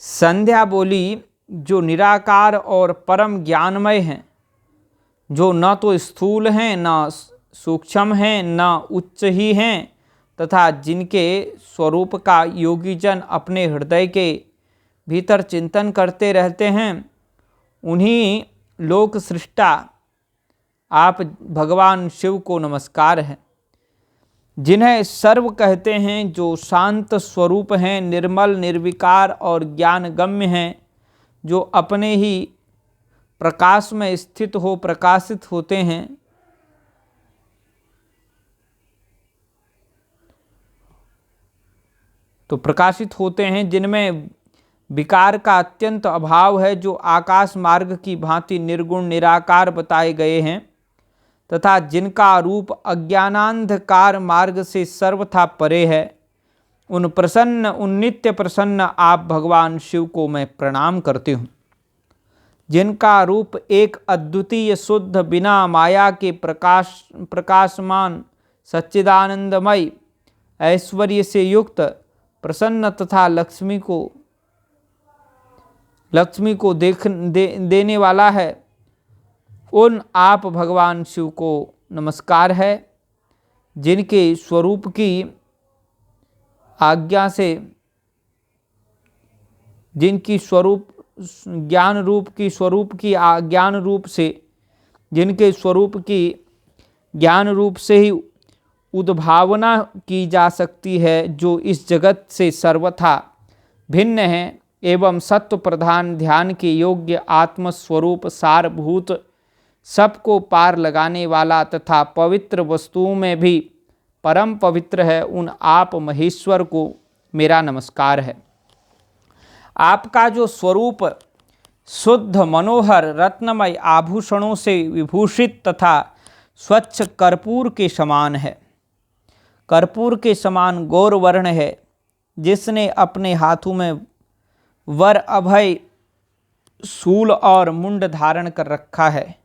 संध्या बोली, जो निराकार और परम ज्ञानमय हैं, जो न तो स्थूल हैं, न सूक्ष्म हैं, न उच्च ही हैं, तथा जिनके स्वरूप का योगी जन अपने हृदय के भीतर चिंतन करते रहते हैं, उन्हीं लोक सृष्टा आप भगवान शिव को नमस्कार है। जिन्हें सर्व कहते हैं, जो शांत स्वरूप हैं, निर्मल, निर्विकार और ज्ञानगम्य हैं, जो अपने ही प्रकाश में स्थित हो प्रकाशित होते हैं, जिनमें विकार का अत्यंत अभाव है, जो आकाश मार्ग की भांति निर्गुण निराकार बताए गए हैं, तथा जिनका रूप अज्ञानांधकार मार्ग से सर्वथा परे है, उन नित्य प्रसन्न आप भगवान शिव को मैं प्रणाम करती हूँ। जिनका रूप एक अद्वितीय शुद्ध, बिना माया के प्रकाशमान, सच्चिदानंदमय, ऐश्वर्य से युक्त, प्रसन्न तथा लक्ष्मी को देने वाला है, उन आप भगवान शिव को नमस्कार है। जिनके स्वरूप की आज्ञा से, जिनकी स्वरूप ज्ञान रूप की जिनके स्वरूप की ज्ञान रूप से ही उद्भावना की जा सकती है, जो इस जगत से सर्वथा भिन्न है एवं सत्व प्रधान, ध्यान के योग्य, आत्मस्वरूप, सारभूत, सबको पार लगाने वाला तथा पवित्र वस्तुओं में भी परम पवित्र है, उन आप महेश्वर को मेरा नमस्कार है। आपका जो स्वरूप शुद्ध, मनोहर, रत्नमय, आभूषणों से विभूषित तथा स्वच्छ कर्पूर के समान है, कर्पूर के समान गौरवर्ण है, जिसने अपने हाथों में वर, अभय, शूल और मुंड धारण कर रखा है,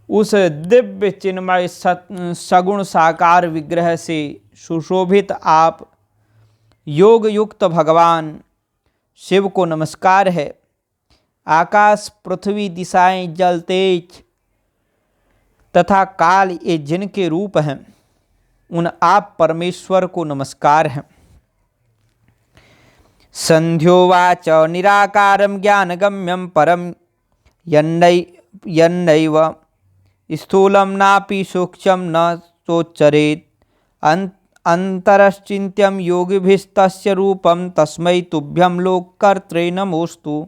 उस दिव्य चिन्मय सगुण साकार विग्रह से सुशोभित आप योग युक्त भगवान शिव को नमस्कार है। आकाश, पृथ्वी, दिशाएं, जल, तेज तथा काल, ये जिनके रूप हैं, उन आप परमेश्वर को नमस्कार है। संध्योवाच निराकारं ज्ञानगम्यं परम यन्नैव स्थूलं नापि सूक्ष्मं न चोच्चरेत् अंतरश्चिन्त्यं योगिभिस्तस्य रूपं तस्मै तुभ्यं लोककर्त्रे नमोस्तु।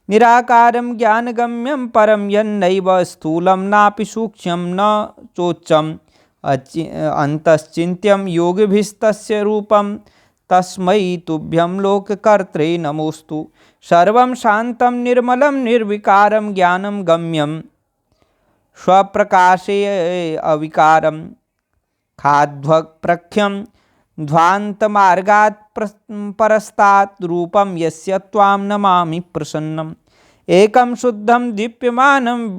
निराकारं ज्ञानगम्यं परं यन्नैव स्थूलं नापि सूक्ष्मं न चोच्चं अंतश्चिन्त्यं योगिभिस्तस्य रूपं तस्मै तुभ्यं लोककर्त्रे नमोस्तु। सर्वं शान्तं निर्मलं निर्विकारं ज्ञानं गम्यं स्वप्रकाशे अविकारं खाद्वप्रख्यं ध्वान्तमार्गात् परस्तात् रूपं यस्य त्वां नमामि प्रसन्नम्। एकं शुद्धं दीप्यमानं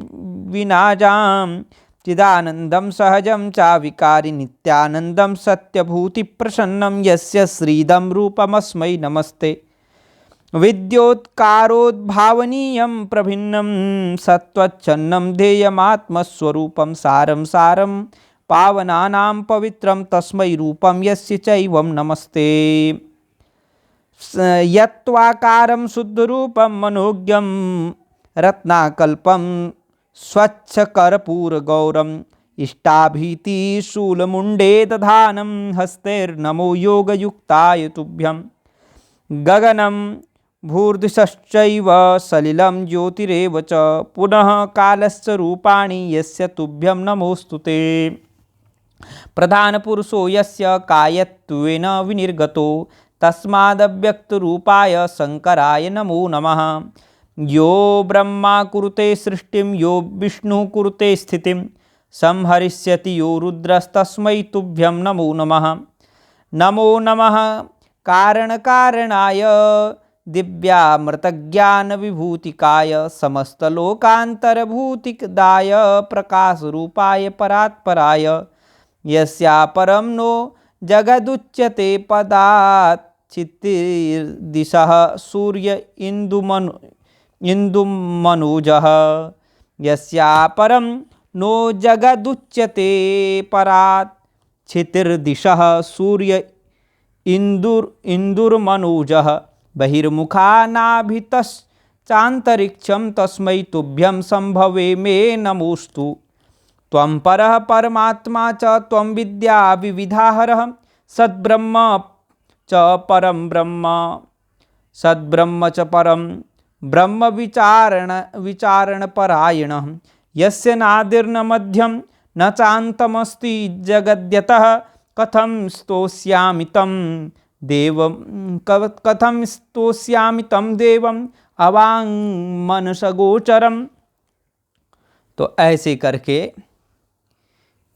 विनाजां चिदानन्दं सहजं चाविकारी नित्यानन्दं सत्यभूतिप्रसन्नं यस्य श्रीदं रूपमस्मै नमस्ते। विद्योत्कारोद्भावनीयं प्रभिन्नं सत्त्वच्छन्नं ध्येयमात्मस्वरूपं सारं सारं पावनानां पवित्रं तस्मै रूपं यस्य चैवं नमस्ते। यत्त्वाकारं शुद्धरूपं मनोज्ञं रत्नाकल्पं स्वच्छकर्पूरगौरम् इष्टाभीतिशूलमुण्डे दधानं हस्तैर्नमो योगयुक्ताय तुभ्यं। गगनं भूर्दिशश्चैव सलिलं ज्योतिरेव च पुनः कालस्य रूपाणि यस्य तुभ्यं नमोस्तुते। प्रधानपुरुषो यस्य कायत्वेन विनिर्गतो तस्मादव्यक्तरूपाय शङ्कराय नमो नमः। यो ब्रह्मा कुरुते सृष्टिं यो विष्णुः कुरुते स्थितिं संहरिष्यति यो रुद्रस्तस्मै तुभ्यं नमो नमः। नमो नमः कारणकारणाय दिव्यामृतज्ञानविभूतिकाय समस्तलोकान्तरभूतिदाय प्रकाशरूपाय परात्पराय यस्यापरं नो जगदुच्यते पदात् क्षितिर्दिशः सूर्य इन्दुमनुजः। यस्यापरं नो जगदुच्यते परात् क्षितिर्दिशः सूर्य इंदुर्मनुजः। बहिर्मुखानाभितश्चान्तरिक्षं तस्मै तुभ्यं संभवे मे नमोस्तु। त्वं परः परमात्मा च त्वं विद्या विविधाहरः सद्ब्रह्म च परं ब्रह्म। सद्ब्रह्म च परं ब्रह्म विचारणपरायणः यस्य नादिर्न मध्यं न चान्तमस्ति जगद्यतः कथं स्तोष्यामि तं देवम् अवाङ्मनसगोचरम्। तो ऐसे करके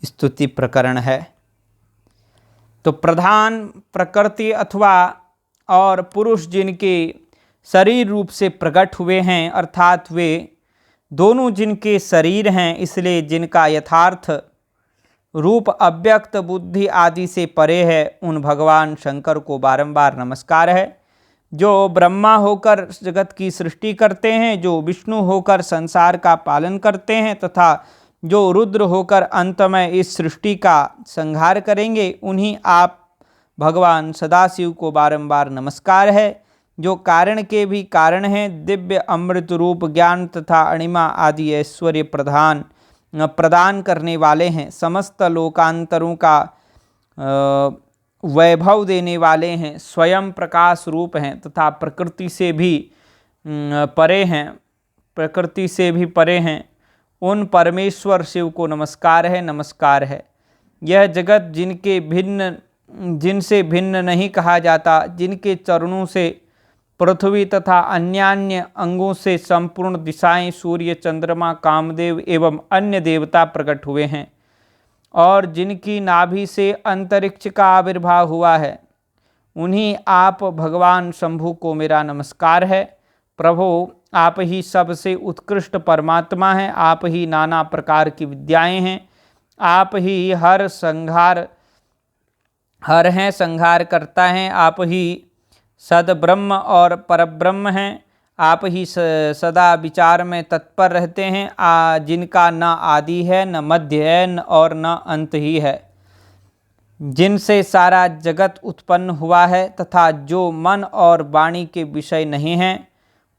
स्तुति प्रकरण है। तो प्रधान प्रकृति अथवा और पुरुष जिनके शरीर रूप से प्रकट हुए हैं, अर्थात वे दोनों जिनके शरीर हैं, इसलिए जिनका यथार्थ रूप अव्यक्त बुद्धि आदि से परे है, उन भगवान शंकर को बारंबार नमस्कार है। जो ब्रह्मा होकर जगत की सृष्टि करते हैं, जो विष्णु होकर संसार का पालन करते हैं तथा जो रुद्र होकर अंत में इस सृष्टि का संहार करेंगे, उन्हीं आप भगवान सदाशिव को बारंबार नमस्कार है। जो कारण के भी कारण हैं, दिव्य अमृत रूप ज्ञान तथा अणिमा आदि ऐश्वर्य प्रदान करने वाले हैं, समस्त लोकांतरों का वैभव देने वाले हैं, स्वयं प्रकाश रूप हैं तथा प्रकृति से भी परे हैं, उन परमेश्वर शिव को नमस्कार है। यह जगत जिनसे भिन्न नहीं कहा जाता, जिनके चरणों से पृथ्वी तथा अन्यान्य अंगों से संपूर्ण दिशाएं, सूर्य, चंद्रमा, कामदेव एवं अन्य देवता प्रकट हुए हैं, और जिनकी नाभि से अंतरिक्ष का आविर्भाव हुआ है, उन्हीं आप भगवान शंभु को मेरा नमस्कार है। प्रभो, आप ही सबसे उत्कृष्ट परमात्मा हैं, आप ही नाना प्रकार की विद्याएं हैं, आप ही हर हैं, संहार करता हैं, आप ही सद्ब्रह्म और परब्रह्म हैं, आप ही सदा विचार में तत्पर रहते हैं, जिनका न आदि है, न मध्य है, और न अंत ही है, जिनसे सारा जगत उत्पन्न हुआ है तथा जो मन और वाणी के विषय नहीं हैं,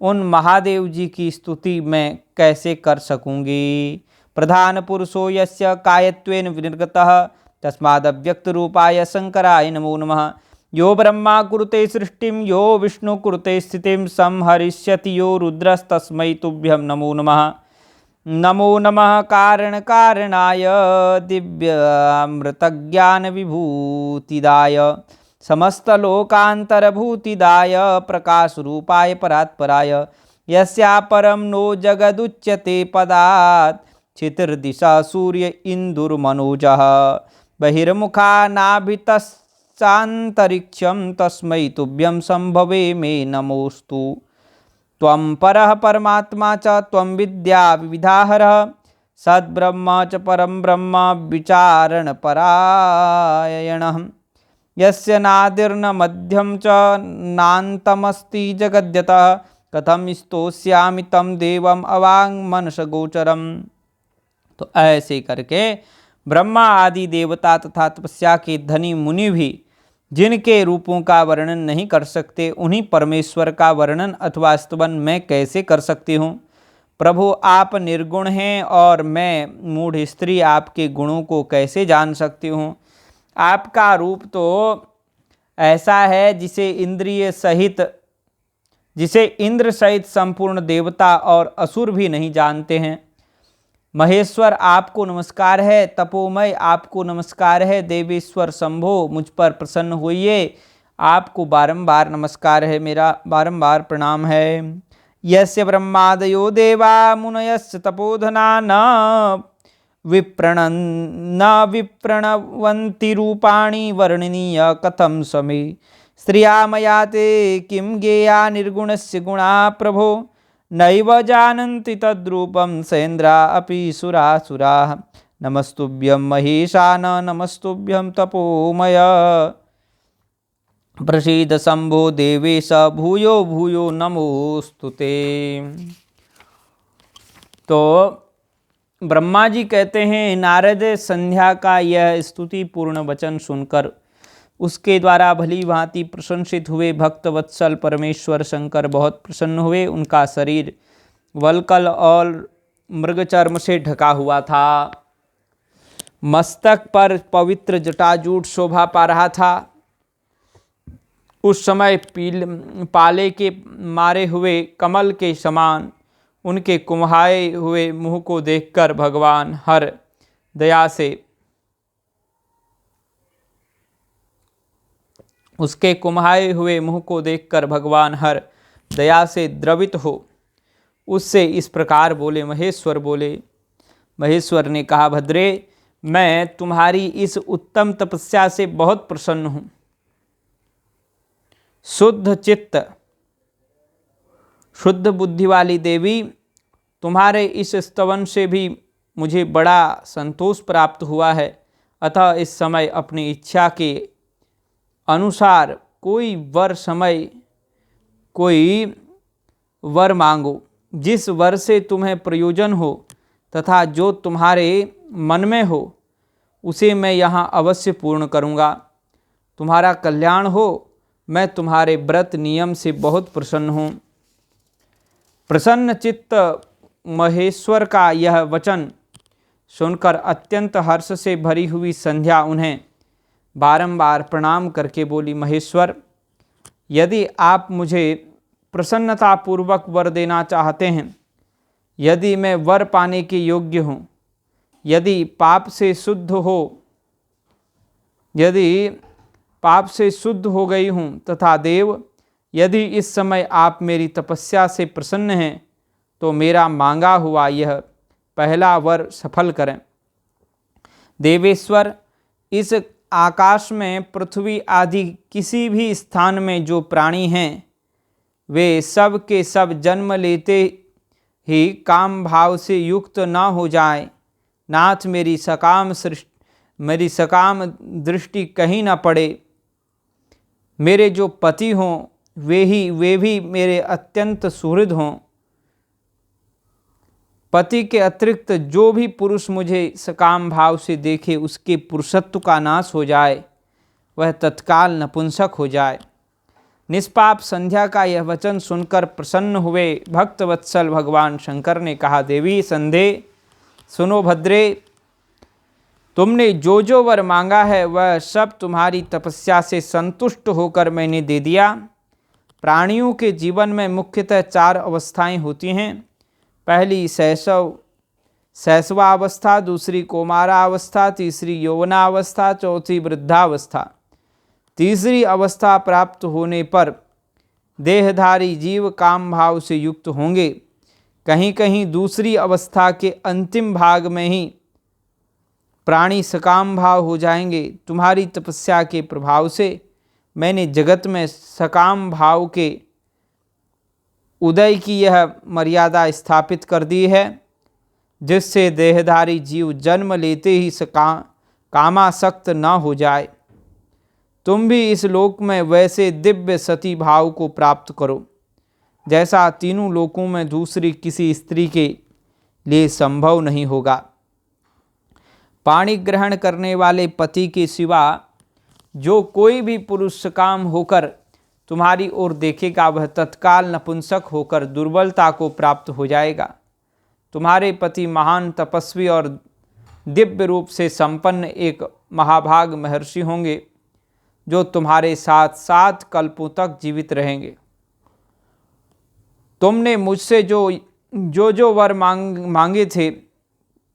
उन महादेव जी की स्तुति मैं कैसे कर सकूँगी। प्रधान पुरुषो यस्य कायत्वेन विनिर्गतः तस्मादव्यक्त रूपाय शंकराय नमो नमः। यो ब्रह्मा कुरुते सृष्टिं यो विष्णु कुरुते स्थितिं संहरिष्यति यो रुद्रस्तस्मै तुभ्यं नमो नमः। नमो नमः कारणकारणाय दिव्यामृतज्ञानविभूतिदाय समस्तलोकान्तरभूतिदाय प्रकाशरूपाय परात्पराय यस्यापरं नो जगदुच्यते पदात् क्षितिर्दिशा सूर्य इंदुर्मनोजः बहिर्मुखानाभितश्चान्तरिक्षं तस्मै तुभ्यं संभवे मे नमोस्तु। त्वं परः परमात्मा च त्वं विद्या विविधाहरः सद्ब्रह्म च परं ब्रह्म विचारणपरायणः यस्य नादिर्न मध्यं च नान्तमस्ति जगद्यतः कथं स्तोष्यामि तं देवम् अवाङ्मनसगोचरम्। तो ऐसे करके ब्रह्मा आदि देवता तथा तपस्या के धनी मुनि भी जिनके रूपों का वर्णन नहीं कर सकते, उन्हीं परमेश्वर का वर्णन अथवा स्तवन मैं कैसे कर सकती हूँ। प्रभु, आप निर्गुण हैं और मैं मूढ़ स्त्री आपके गुणों को कैसे जान सकती हूँ। आपका रूप तो ऐसा है जिसे इंद्र सहित संपूर्ण देवता और असुर भी नहीं जानते हैं। महेश्वर आपको नमस्कार है, तपोमय आपको नमस्कार है, देवेश्वर शंभो मुझ पर प्रसन्न होइए, आपको बारंबार नमस्कार है, मेरा बारंबार प्रणाम है। यस्य ब्रह्मादयो देवा मुनयस्य तपोधना न विप्रणन् न विप्रणवन्ति रूपाणि वर्णनीय कथं समे स्त्रिया मया ते किं गेया निर्गुणस्य गुणा प्रभो नैव जानन्ति तद्रूपं सेन्द्रा अपि सुरासुराः नमस्तुभ्यं महेशान नमस्तुभ्यं तपोमय प्रसीद शंभो देवेश भूयो भूयो नमोस्तुते। तो ब्रह्मा जी कहते हैं नारद संध्या का यह स्तुतिपूर्ण वचन सुनकर उसके द्वारा भली भांति प्रशंसित हुए भक्त वत्सल परमेश्वर शंकर बहुत प्रसन्न हुए। उनका शरीर वल्कल और मृगचर्म से ढका हुआ था। मस्तक पर पवित्र जटाजूट शोभा पा रहा था। उस समय पाले के मारे हुए कमल के समान उनके कुम्हाए हुए मुंह को देखकर भगवान हर दया से उसके कुम्हाए हुए मुंह को देखकर भगवान हर दया से द्रवित हो उससे इस प्रकार बोले। महेश्वर ने कहा, भद्रे मैं तुम्हारी इस उत्तम तपस्या से बहुत प्रसन्न हूँ। शुद्ध चित्त शुद्ध बुद्धि वाली देवी, तुम्हारे इस स्तवन से भी मुझे बड़ा संतोष प्राप्त हुआ है। अतः इस समय अपनी इच्छा के अनुसार कोई वर मांगो, जिस वर से तुम्हें प्रयोजन हो तथा जो तुम्हारे मन में हो उसे मैं यहाँ अवश्य पूर्ण करूँगा। तुम्हारा कल्याण हो। मैं तुम्हारे व्रत नियम से बहुत प्रसन्न हूँ। प्रसन्न चित्त महेश्वर का यह वचन सुनकर अत्यंत हर्ष से भरी हुई संध्या उन्हें बारंबार प्रणाम करके बोली, महेश्वर यदि आप मुझे प्रसन्नतापूर्वक वर देना चाहते हैं, यदि मैं वर पाने के योग्य हूँ, यदि पाप से शुद्ध हो गई हूँ तथा देव यदि इस समय आप मेरी तपस्या से प्रसन्न हैं तो मेरा मांगा हुआ यह पहला वर सफल करें। देवेश्वर, इस आकाश में पृथ्वी आदि किसी भी स्थान में जो प्राणी हैं वे सब के सब जन्म लेते ही काम भाव से युक्त न हो जाए। नाथ मेरी सकाम दृष्टि कहीं न पड़े। मेरे जो पति हों वे भी मेरे अत्यंत सुहृद हों। पति के अतिरिक्त जो भी पुरुष मुझे सकाम भाव से देखे उसके पुरुषत्व का नाश हो जाए, वह तत्काल नपुंसक हो जाए। निष्पाप संध्या का यह वचन सुनकर प्रसन्न हुए भक्त वत्सल भगवान शंकर ने कहा, देवी संध्या सुनो भद्रे, तुमने जो जो वर मांगा है वह सब तुम्हारी तपस्या से संतुष्ट होकर मैंने दे दिया। प्राणियों के जीवन में मुख्यतः 4 अवस्थाएं होती हैं। पहली शैशवावस्था, दूसरी कौमारावस्था, तीसरी यौवनावस्था, चौथी वृद्धावस्था। तीसरी अवस्था प्राप्त होने पर देहधारी जीव काम भाव से युक्त होंगे। कहीं कहीं दूसरी अवस्था के अंतिम भाग में ही प्राणी सकाम भाव हो जाएंगे। तुम्हारी तपस्या के प्रभाव से मैंने जगत में सकाम भाव के उदय की यह मर्यादा स्थापित कर दी है, जिससे देहधारी जीव जन्म लेते ही कामासक्त न हो जाए। तुम भी इस लोक में वैसे दिव्य सती भाव को प्राप्त करो जैसा तीनों लोकों में दूसरी किसी स्त्री के लिए संभव नहीं होगा। पाणी ग्रहण करने वाले पति के सिवा जो कोई भी पुरुष सकाम होकर तुम्हारी ओर देखेगा वह तत्काल नपुंसक होकर दुर्बलता को प्राप्त हो जाएगा। तुम्हारे पति महान तपस्वी और दिव्य रूप से संपन्न एक महाभाग महर्षि होंगे जो तुम्हारे साथ 7 कल्पों तक जीवित रहेंगे। तुमने मुझसे जो वर मांगे थे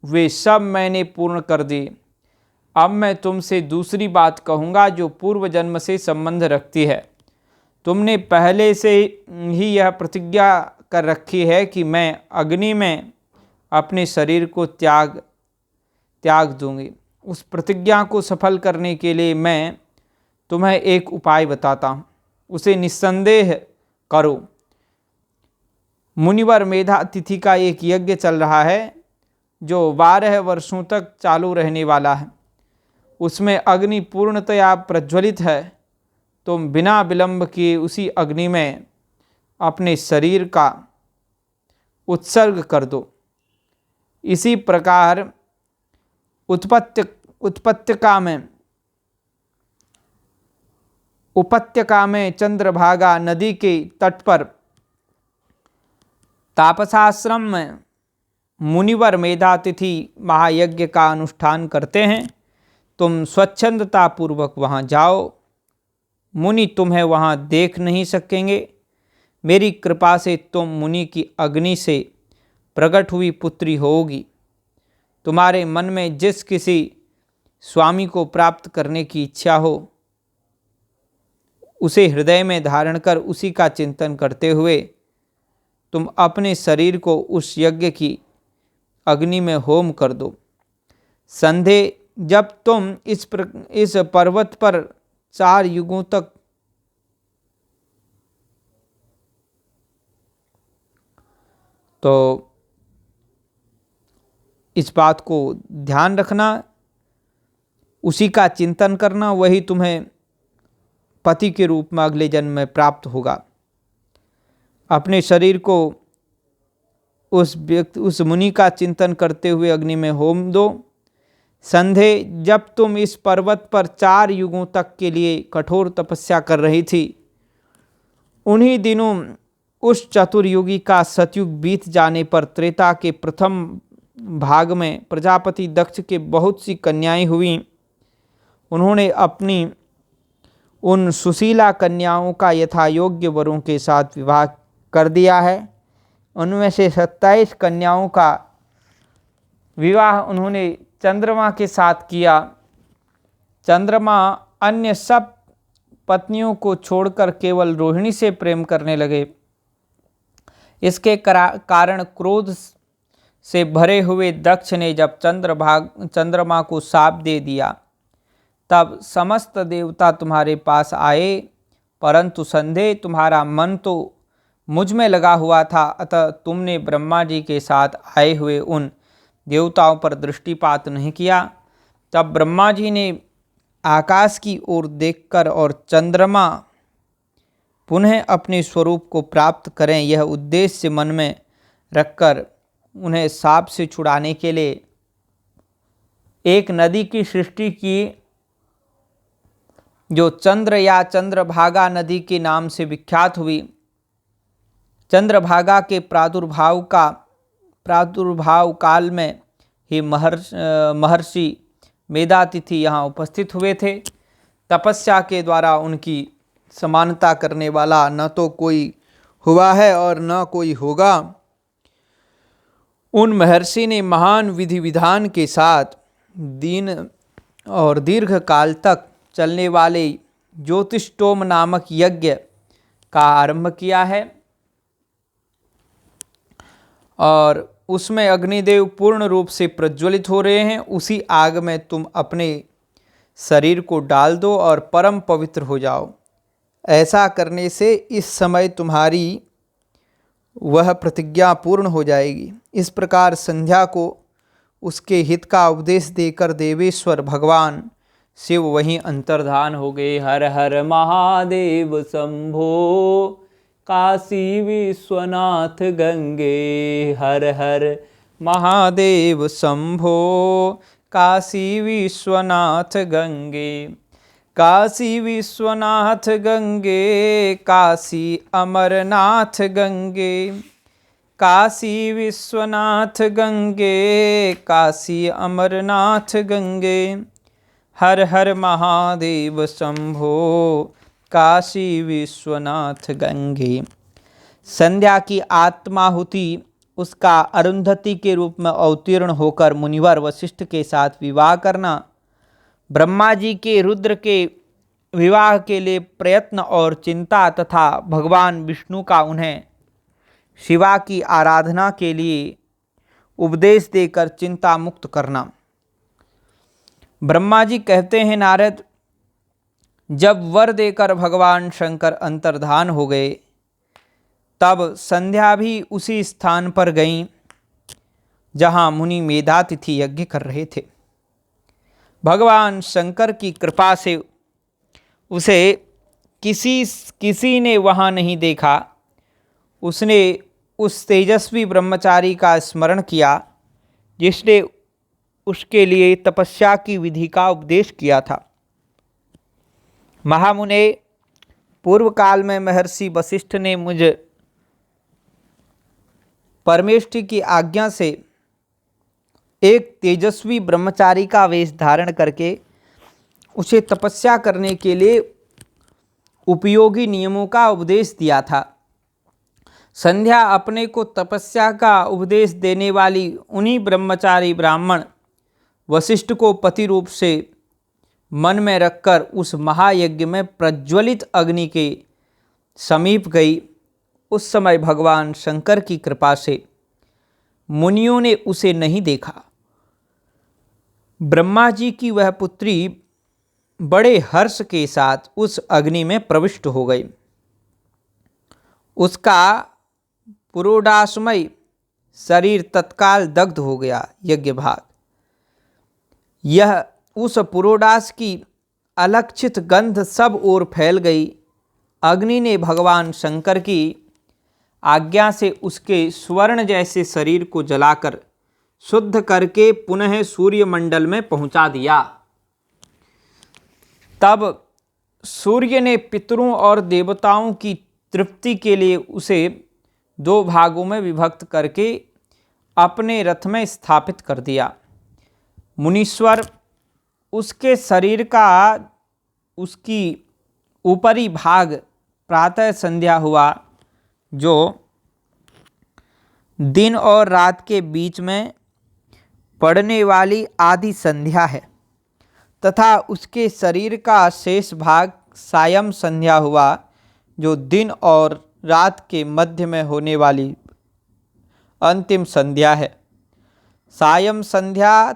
वे सब मैंने पूर्ण कर दिए। अब मैं तुमसे दूसरी बात कहूँगा जो पूर्व जन्म से संबंध रखती है। तुमने पहले से ही यह प्रतिज्ञा कर रखी है कि मैं अग्नि में अपने शरीर को त्याग दूंगी। उस प्रतिज्ञा को सफल करने के लिए मैं तुम्हें एक उपाय बताता हूँ, उसे निस्संदेह करो। मुनिवर मेधातिथि का एक यज्ञ चल रहा है जो 12 वर्षों तक चालू रहने वाला है। उसमें अग्नि पूर्णतया प्रज्वलित है। तुम बिना विलंब किए उसी अग्नि में अपने शरीर का उत्सर्ग कर दो। इसी प्रकार उपत्यका में चंद्रभागा नदी के तट पर तापसाश्रम में मुनिवर मेधातिथि महायज्ञ का अनुष्ठान करते हैं। तुम स्वच्छंदता पूर्वक वहाँ जाओ। मुनि तुम्हें वहाँ देख नहीं सकेंगे। मेरी कृपा से तुम मुनि की अग्नि से प्रकट हुई पुत्री होगी। तुम्हारे मन में जिस किसी स्वामी को प्राप्त करने की इच्छा हो, उसे हृदय में धारण कर उसी का चिंतन करते हुए तुम अपने शरीर को उस यज्ञ की अग्नि में होम कर दो। संध्या जब तुम इस पर्वत पर 4 युगों तक तो इस बात को ध्यान रखना, उसी का चिंतन करना, वही तुम्हें पति के रूप में अगले जन्म में प्राप्त होगा। अपने शरीर को उस मुनि का चिंतन करते हुए अग्नि में होम दो। संध्या जब तुम इस पर्वत पर 4 युगों तक के लिए कठोर तपस्या कर रही थी, उन्हीं दिनों उस चतुर्युगी का सतयुग बीत जाने पर त्रेता के प्रथम भाग में प्रजापति दक्ष के बहुत सी कन्याएं हुई। उन्होंने अपनी उन सुशीला कन्याओं का यथा योग्य वरों के साथ विवाह कर दिया है। उनमें से 27 कन्याओं का विवाह उन्होंने चंद्रमा के साथ किया। चंद्रमा अन्य सब पत्नियों को छोड़कर केवल रोहिणी से प्रेम करने लगे। इसके कारण क्रोध से भरे हुए दक्ष ने जब चंद्रमा को शाप दे दिया, तब समस्त देवता तुम्हारे पास आए, परंतु संध्या तुम्हारा मन तो मुझ में लगा हुआ था, अतः तुमने ब्रह्मा जी के साथ आए हुए उन देवताओं पर दृष्टिपात नहीं किया। तब ब्रह्मा जी ने आकाश की ओर देखकर और चंद्रमा पुनः अपने स्वरूप को प्राप्त करें, यह उद्देश्य मन में रखकर उन्हें शाप से छुड़ाने के लिए एक नदी की सृष्टि की, जो चंद्र या चंद्रभागा नदी के नाम से विख्यात हुई। चंद्रभागा के प्रादुर्भाव काल में ही महर्षि मेधातिथि यहाँ उपस्थित हुए थे। तपस्या के द्वारा उनकी समानता करने वाला न तो कोई हुआ है और न कोई होगा। उन महर्षि ने महान विधि विधान के साथ दीन और दीर्घ काल तक चलने वाले ज्योतिष्टोम नामक यज्ञ का आरंभ किया है और उसमें अग्निदेव पूर्ण रूप से प्रज्वलित हो रहे हैं। उसी आग में तुम अपने शरीर को डाल दो और परम पवित्र हो जाओ। ऐसा करने से इस समय तुम्हारी वह प्रतिज्ञा पूर्ण हो जाएगी। इस प्रकार संध्या को उसके हित का उपदेश देकर देवेश्वर भगवान शिव वहीं अंतर्धान हो गए। हर हर महादेव शंभो काशी विश्वनाथ गंगे, हर हर महादेव शंभो काशी विश्वनाथ गंगे। काशी विश्वनाथ गंगे, काशी अमरनाथ गंगे, काशी विश्वनाथ गंगे, काशी अमरनाथ गंगे, हर हर महादेव शंभो काशी विश्वनाथ गंगे। संध्या की आत्माहुति उसका अरुंधति के रूप में अवतीर्ण होकर मुनिवर वशिष्ठ के साथ विवाह करना, ब्रह्मा जी के रुद्र के विवाह के लिए प्रयत्न और चिंता तथा भगवान विष्णु का उन्हें शिवा की आराधना के लिए उपदेश देकर चिंता मुक्त करना, ब्रह्मा जी कहते हैं, नारद, जब वर देकर भगवान शंकर अंतर्धान हो गए तब संध्या भी उसी स्थान पर गईं जहाँ मुनि मेधातिथि यज्ञ कर रहे थे। भगवान शंकर की कृपा से उसे किसी ने वहाँ नहीं देखा। उसने उस तेजस्वी ब्रह्मचारी का स्मरण किया जिसने उसके लिए तपस्या की विधि का उपदेश किया था। महामुने, पूर्व काल में महर्षि वशिष्ठ ने मुझे परमेष्ठि की आज्ञा से एक तेजस्वी ब्रह्मचारी का वेश धारण करके उसे तपस्या करने के लिए उपयोगी नियमों का उपदेश दिया था। संध्या अपने को तपस्या का उपदेश देने वाली उन्हीं ब्रह्मचारी ब्राह्मण वशिष्ठ को पति रूप से मन में रखकर उस महायज्ञ में प्रज्वलित अग्नि के समीप गई। उस समय भगवान शंकर की कृपा से मुनियों ने उसे नहीं देखा। ब्रह्मा जी की वह पुत्री बड़े हर्ष के साथ उस अग्नि में प्रविष्ट हो गई। उसका पुरोडाशमय शरीर तत्काल दग्ध हो गया। यज्ञ भाग यह उस पुरोडास की अलक्षित गंध सब ओर फैल गई। अग्नि ने भगवान शंकर की आज्ञा से उसके स्वर्ण जैसे शरीर को जलाकर शुद्ध करके पुनः सूर्यमंडल में पहुंचा दिया। तब सूर्य ने पितरों और देवताओं की तृप्ति के लिए उसे 2 भागों में विभक्त करके अपने रथ में स्थापित कर दिया। मुनीश्वर, उसके शरीर का उसकी ऊपरी भाग प्रातः संध्या हुआ, जो दिन और रात के बीच में पड़ने वाली आदि संध्या है, तथा उसके शरीर का शेष भाग सायं संध्या हुआ, जो दिन और रात के मध्य में होने वाली अंतिम संध्या है। सायं संध्या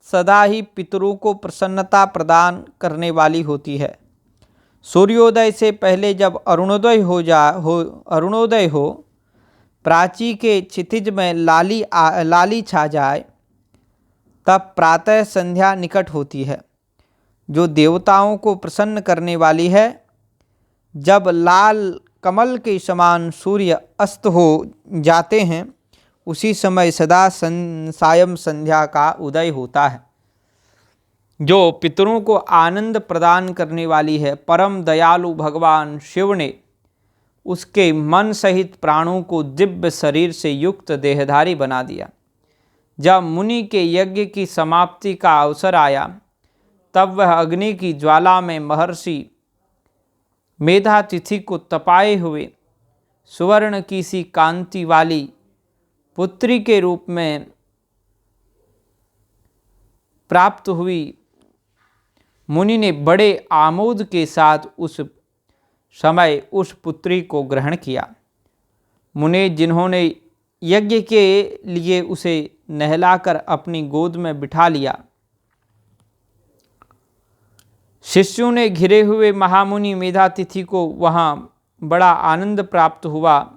सदा ही पितरों को प्रसन्नता प्रदान करने वाली होती है। सूर्योदय से पहले जब अरुणोदय हो प्राची के क्षितिज में लाली छा जाए, तब प्रातः संध्या निकट होती है, जो देवताओं को प्रसन्न करने वाली है। जब लाल कमल के समान सूर्य अस्त हो जाते हैं, उसी समय सदा सायं संध्या का उदय होता है, जो पितरों को आनंद प्रदान करने वाली है। परम दयालु भगवान शिव ने उसके मन सहित प्राणों को दिव्य शरीर से युक्त देहधारी बना दिया। जब मुनि के यज्ञ की समाप्ति का अवसर आया, तब वह अग्नि की ज्वाला में महर्षि मेधातिथि को तपाए हुए सुवर्ण की सी कांति वाली पुत्री के रूप में प्राप्त हुई। मुनि ने बड़े आमोद के साथ उस समय उस पुत्री को ग्रहण किया। मुनि जिन्होंने यज्ञ के लिए उसे नहलाकर अपनी गोद में बिठा लिया, शिष्यों ने घिरे हुए महामुनि मेधातिथि को वहाँ बड़ा आनंद प्राप्त हुआ।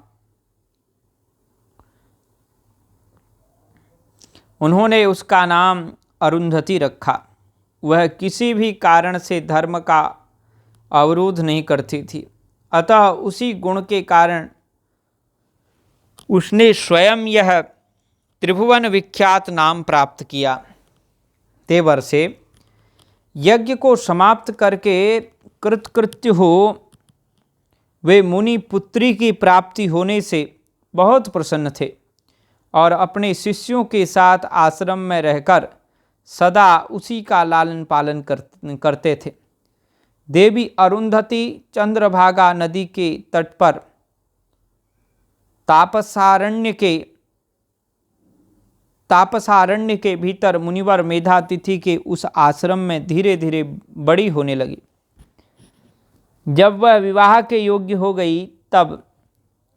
उन्होंने उसका नाम अरुंधति रखा। वह किसी भी कारण से धर्म का अवरोध नहीं करती थी, अतः उसी गुण के कारण उसने स्वयं यह त्रिभुवन विख्यात नाम प्राप्त किया। ते वर्षे यज्ञ को समाप्त करके कृतकृत्य हो वे मुनि पुत्री की प्राप्ति होने से बहुत प्रसन्न थे और अपने शिष्यों के साथ आश्रम में रहकर सदा उसी का लालन पालन करते थे। देवी अरुंधति चंद्रभागा नदी के तट पर तापसारण्य के भीतर मुनिवर मेधातिथि के उस आश्रम में धीरे धीरे बड़ी होने लगी। जब वह विवाह के योग्य हो गई, तब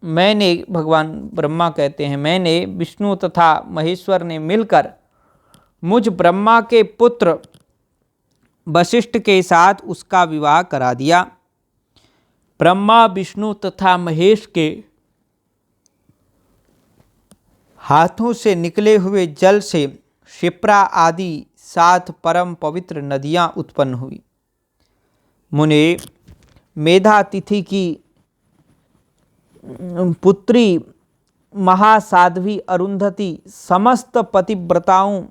मैंने, भगवान ब्रह्मा कहते हैं, मैंने, विष्णु तथा महेश्वर ने मिलकर मुझ ब्रह्मा के पुत्र वशिष्ठ के साथ उसका विवाह करा दिया। ब्रह्मा, विष्णु तथा महेश के हाथों से निकले हुए जल से क्षिप्रा आदि 7 परम पवित्र नदियां उत्पन्न हुई। मुने, मेधातिथि की पुत्री महासाध्वी अरुंधति समस्त पतिव्रताओं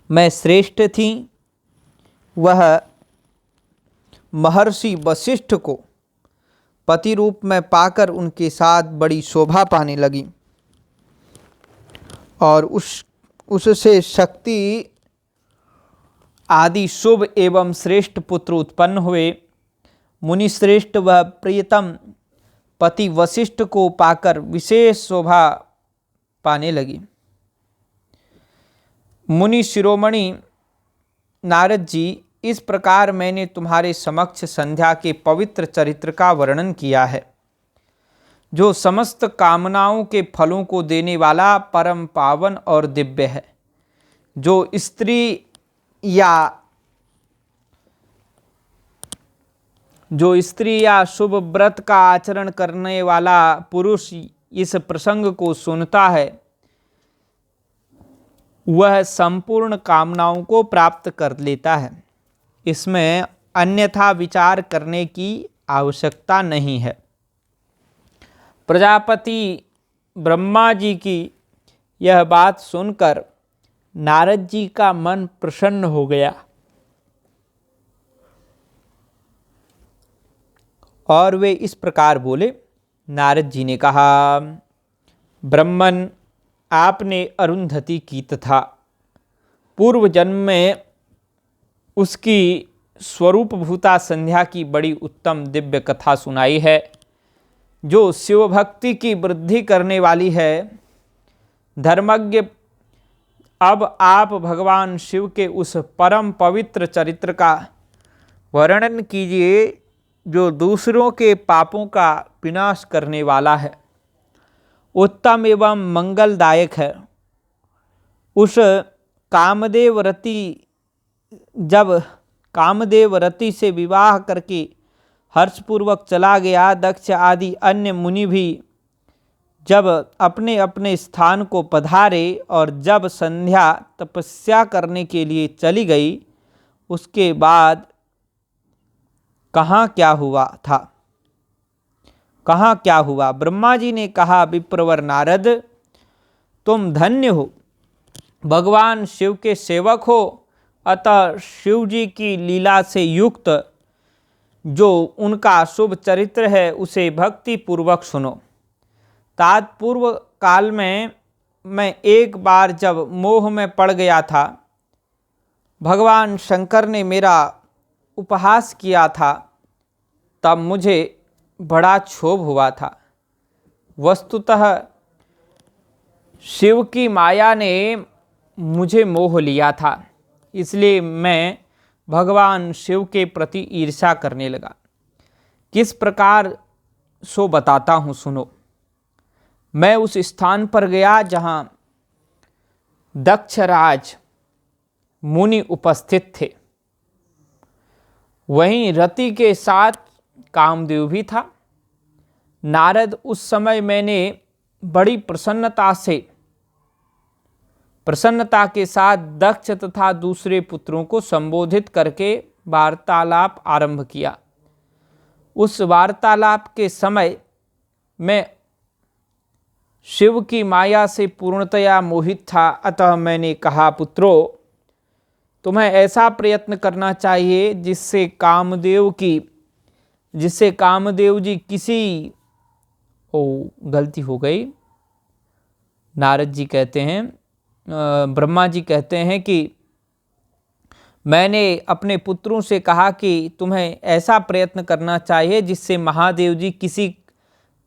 में श्रेष्ठ थी। वह महर्षि वशिष्ठ को पति रूप में पाकर उनके साथ बड़ी शोभा पाने लगी और उससे शक्ति आदि शुभ एवं श्रेष्ठ पुत्र उत्पन्न हुए। मुनि श्रेष्ठ व प्रियतम पति वशिष्ठ को पाकर विशेष शोभा पाने लगी। मुनि शिरोमणि नारद जी, इस प्रकार मैंने तुम्हारे समक्ष संध्या के पवित्र चरित्र का वर्णन किया है, जो समस्त कामनाओं के फलों को देने वाला परम पावन और दिव्य है। जो स्त्री या शुभ व्रत का आचरण करने वाला पुरुष इस प्रसंग को सुनता है, वह संपूर्ण कामनाओं को प्राप्त कर लेता है। इसमें अन्यथा विचार करने की आवश्यकता नहीं है। प्रजापति ब्रह्मा जी की यह बात सुनकर नारद जी का मन प्रसन्न हो गया और वे इस प्रकार बोले। नारद जी ने कहा, ब्रह्मन, आपने अरुंधति की तथा पूर्व जन्म में उसकी स्वरूपभूता संध्या की बड़ी उत्तम दिव्य कथा सुनाई है, जो शिव भक्ति की वृद्धि करने वाली है। धर्मज्ञ, अब आप भगवान शिव के उस परम पवित्र चरित्र का वर्णन कीजिए, जो दूसरों के पापों का विनाश करने वाला है, उत्तम एवं मंगलदायक है। उस कामदेव रति से विवाह करके हर्षपूर्वक चला गया, दक्ष आदि अन्य मुनि भी जब अपने अपने स्थान को पधारे और जब संध्या तपस्या करने के लिए चली गई, उसके बाद कहाँ क्या हुआ? ब्रह्मा जी ने कहा, विप्रवर नारद, तुम धन्य हो, भगवान शिव के सेवक हो। अतः शिव जी की लीला से युक्त जो उनका शुभ चरित्र है, उसे भक्ति पूर्वक सुनो। तात्पूर्व काल में मैं एक बार जब मोह में पड़ गया था, भगवान शंकर ने मेरा उपहास किया था, तब मुझे बड़ा क्षोभ हुआ था। वस्तुतः शिव की माया ने मुझे मोह लिया था, इसलिए मैं भगवान शिव के प्रति ईर्ष्या करने लगा। किस प्रकार सो बताता हूँ, सुनो। मैं उस स्थान पर गया जहाँ दक्षराज मुनि उपस्थित थे। वहीं रति के साथ कामदेव भी था। नारद, उस समय मैंने बड़ी प्रसन्नता के साथ दक्ष तथा दूसरे पुत्रों को संबोधित करके वार्तालाप आरंभ किया। उस वार्तालाप के समय मैं शिव की माया से पूर्णतया मोहित था। अतः मैंने कहा, पुत्रों, तुम्हें ऐसा प्रयत्न करना चाहिए जिससे कामदेव जी गलती हो गई। नारद जी कहते हैं, ब्रह्मा जी कहते हैं कि मैंने अपने पुत्रों से कहा कि तुम्हें ऐसा प्रयत्न करना चाहिए जिससे महादेव जी किसी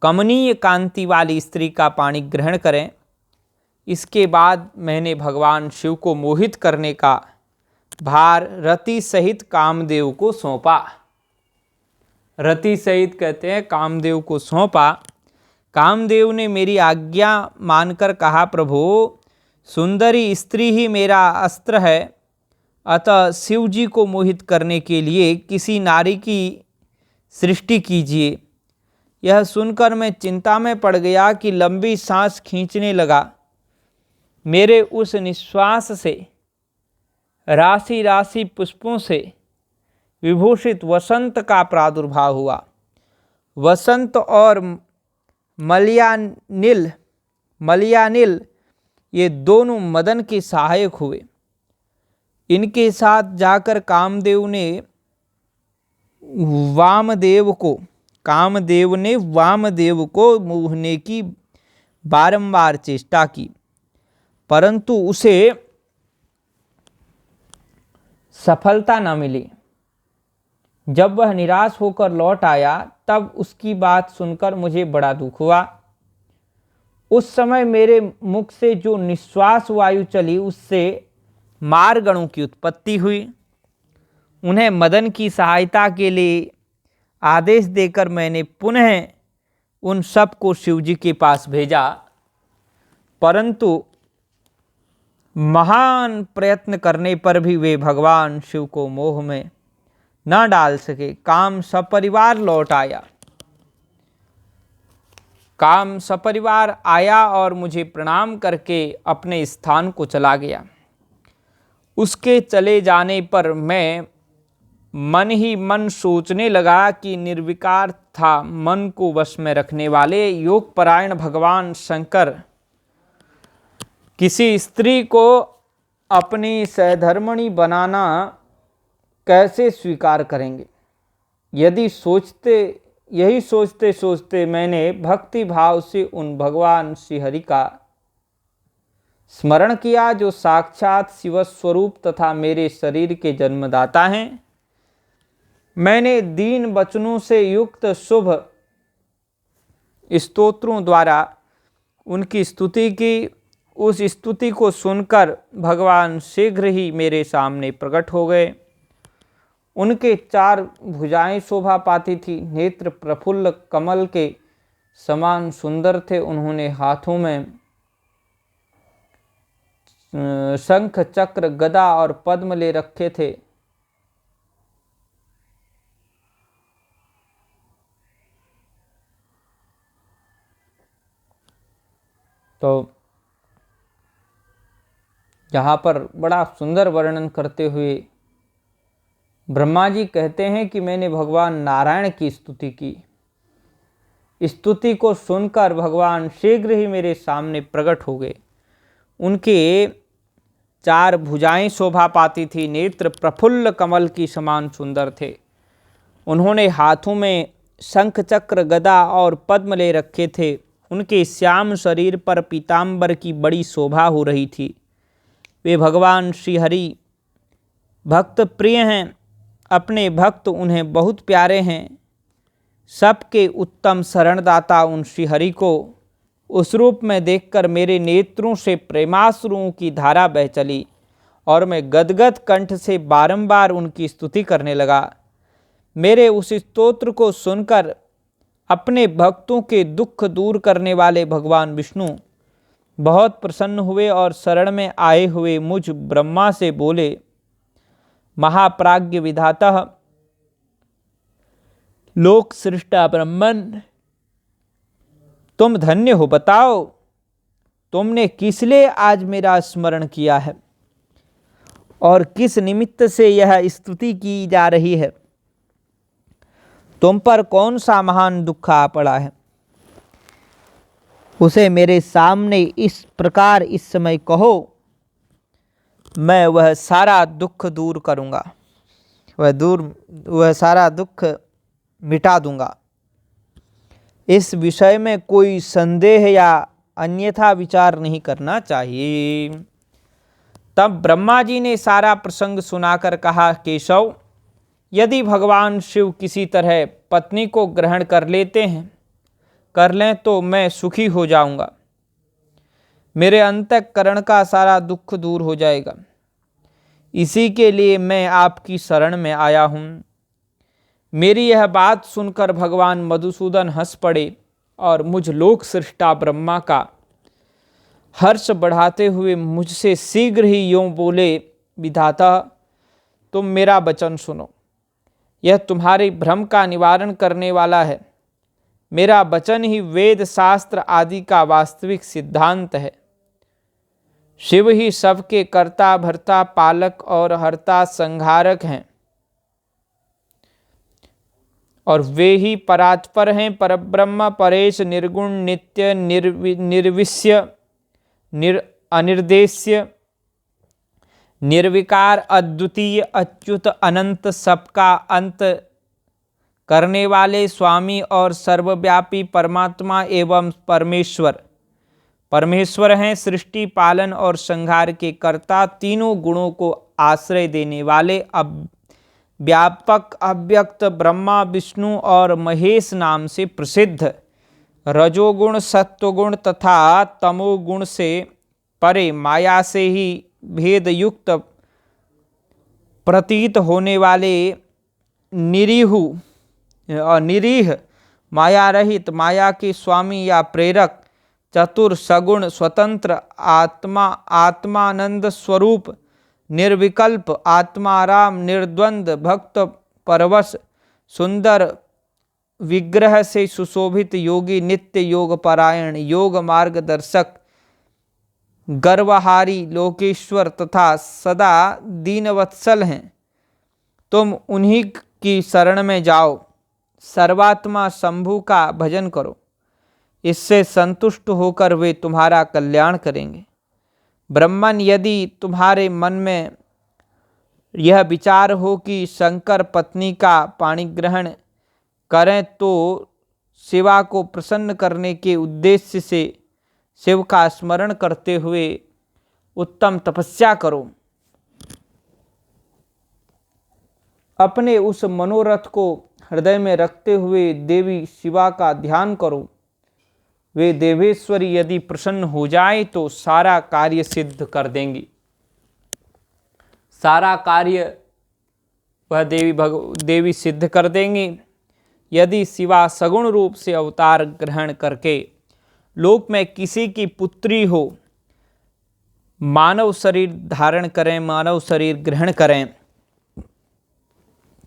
कमनीय कांति वाली स्त्री का पाणी ग्रहण करें। इसके बाद मैंने भगवान शिव को मोहित करने का भार रति सहित कामदेव को सौंपा। रति सहित कहते हैं कामदेव को सौंपा। कामदेव ने मेरी आज्ञा मानकर कहा, प्रभु, सुंदरी स्त्री ही मेरा अस्त्र है, अतः शिव जी को मोहित करने के लिए किसी नारी की सृष्टि कीजिए। यह सुनकर मैं चिंता में पड़ गया कि लंबी सांस खींचने लगा। मेरे उस निश्वास से राशि राशि पुष्पों से विभूषित वसंत का प्रादुर्भाव हुआ। वसंत और मलयानिल ये दोनों मदन के सहायक हुए। इनके साथ जाकर कामदेव ने वामदेव को मोहने की बारंबार चेष्टा की, परंतु उसे सफलता न मिली। जब वह निराश होकर लौट आया तब उसकी बात सुनकर मुझे बड़ा दुख हुआ। उस समय मेरे मुख से जो निश्वास वायु चली उससे मारगणों की उत्पत्ति हुई। उन्हें मदन की सहायता के लिए आदेश देकर मैंने पुनः उन सब को शिवजी के पास भेजा, परंतु महान प्रयत्न करने पर भी वे भगवान शिव को मोह में न डाल सके। काम सपरिवार लौट आया। काम सपरिवार आया और मुझे प्रणाम करके अपने स्थान को चला गया। उसके चले जाने पर मैं मन ही मन सोचने लगा कि निर्विकार था मन को वश में रखने वाले योगपरायण भगवान शंकर किसी स्त्री को अपनी सहधर्मिणी बनाना कैसे स्वीकार करेंगे। यही सोचते सोचते मैंने भक्ति भाव से उन भगवान श्रीहरि का स्मरण किया जो साक्षात शिव स्वरूप तथा मेरे शरीर के जन्मदाता हैं। मैंने दीन वचनों से युक्त शुभ स्तोत्रों द्वारा उनकी स्तुति की। उस स्तुति को सुनकर भगवान शीघ्र ही मेरे सामने प्रकट हो गए। उनके 4 भुजाएं शोभा पाती थी, नेत्र प्रफुल्ल कमल के समान सुंदर थे। उन्होंने हाथों में शंख चक्र गदा और पद्म ले रखे थे। तो यहाँ पर बड़ा सुंदर वर्णन करते हुए ब्रह्मा जी कहते हैं कि मैंने भगवान नारायण की स्तुति की। स्तुति को सुनकर भगवान शीघ्र ही मेरे सामने प्रकट हो गए। उनके 4 भुजाएं शोभा पाती थी, नेत्र प्रफुल्ल कमल की समान सुंदर थे। उन्होंने हाथों में शंख चक्र गदा और पद्म ले रखे थे। उनके श्याम शरीर पर पीतांबर की बड़ी शोभा हो रही थी। वे भगवान श्रीहरि भक्त प्रिय हैं, अपने भक्त उन्हें बहुत प्यारे हैं। सबके उत्तम शरणदाता उन श्रीहरि को उस रूप में देखकर मेरे नेत्रों से प्रेमाश्रुओं की धारा बह चली और मैं गदगद कंठ से बारंबार उनकी स्तुति करने लगा। मेरे उस स्तोत्र को सुनकर अपने भक्तों के दुख दूर करने वाले भगवान विष्णु बहुत प्रसन्न हुए और शरण में आए हुए मुझ ब्रह्मा से बोले, महाप्राज्ञ विधातः लोक सृष्टा ब्रह्मन, तुम धन्य हो। बताओ तुमने किस लिए आज मेरा स्मरण किया है और किस निमित्त से यह स्तुति की जा रही है। तुम पर कौन सा महान दुख आ पड़ा है, उसे मेरे सामने इस प्रकार इस समय कहो, मैं वह सारा दुख दूर करूँगा, वह सारा दुख मिटा दूंगा। इस विषय में कोई संदेह या अन्यथा विचार नहीं करना चाहिए। तब ब्रह्मा जी ने सारा प्रसंग सुनाकर कहा, केशव, यदि भगवान शिव किसी तरह पत्नी को ग्रहण कर लें तो मैं सुखी हो जाऊंगा। मेरे अंतःकरण का सारा दुख दूर हो जाएगा। इसी के लिए मैं आपकी शरण में आया हूँ। मेरी यह बात सुनकर भगवान मधुसूदन हंस पड़े और मुझ लोक सृष्टा ब्रह्मा का हर्ष बढ़ाते हुए मुझसे शीघ्र ही यूँ बोले, विधाता, तुम मेरा वचन सुनो, यह तुम्हारे भ्रम का निवारण करने वाला है। मेरा वचन ही वेद शास्त्र आदि का वास्तविक सिद्धांत है। शिव ही सबके कर्ता भर्ता पालक और हर्ता संहारक हैं, और वे ही परात्पर हैं, परब्रह्म परेश निर्गुण नित्य निर्विष्य अनिर्देश्य निर्विकार अद्वितीय अच्युत अनंत सबका अंत करने वाले स्वामी और सर्वव्यापी परमात्मा एवं परमेश्वर हैं। सृष्टि पालन और संहार के कर्ता, तीनों गुणों को आश्रय देने वाले, व्यापक अव्यक्त ब्रह्मा विष्णु और महेश नाम से प्रसिद्ध, रजोगुण सत्वगुण तथा तमोगुण से परे, माया से ही भेद युक्त प्रतीत होने वाले, निरीह माया रहित, माया के स्वामी या प्रेरक, चतुर सगुण स्वतंत्र आत्मानंद स्वरूप, निर्विकल्प आत्माराम, निर्द्वंद भक्त परवश, सुंदर विग्रह से सुशोभित योगी, नित्य योग परायण, योग मार्गदर्शक, गर्वहारी लोकेश्वर तथा सदा दीनवत्सल हैं। तुम उन्हीं की शरण में जाओ, सर्वात्मा शंभु का भजन करो, इससे संतुष्ट होकर वे तुम्हारा कल्याण करेंगे। ब्रह्मन, यदि तुम्हारे मन में यह विचार हो कि शंकर पत्नी का पाणिग्रहण करें तो शिवा को प्रसन्न करने के उद्देश्य से शिव का स्मरण करते हुए उत्तम तपस्या करो। अपने उस मनोरथ को हृदय में रखते हुए देवी शिवा का ध्यान करो। वे देवेश्वरी यदि प्रसन्न हो जाए तो सारा कार्य सिद्ध कर देंगी। सारा कार्य वह देवी सिद्ध कर देंगी। यदि शिवा सगुण रूप से अवतार ग्रहण करके लोक में किसी की पुत्री हो, मानव शरीर धारण करें, मानव शरीर ग्रहण करें,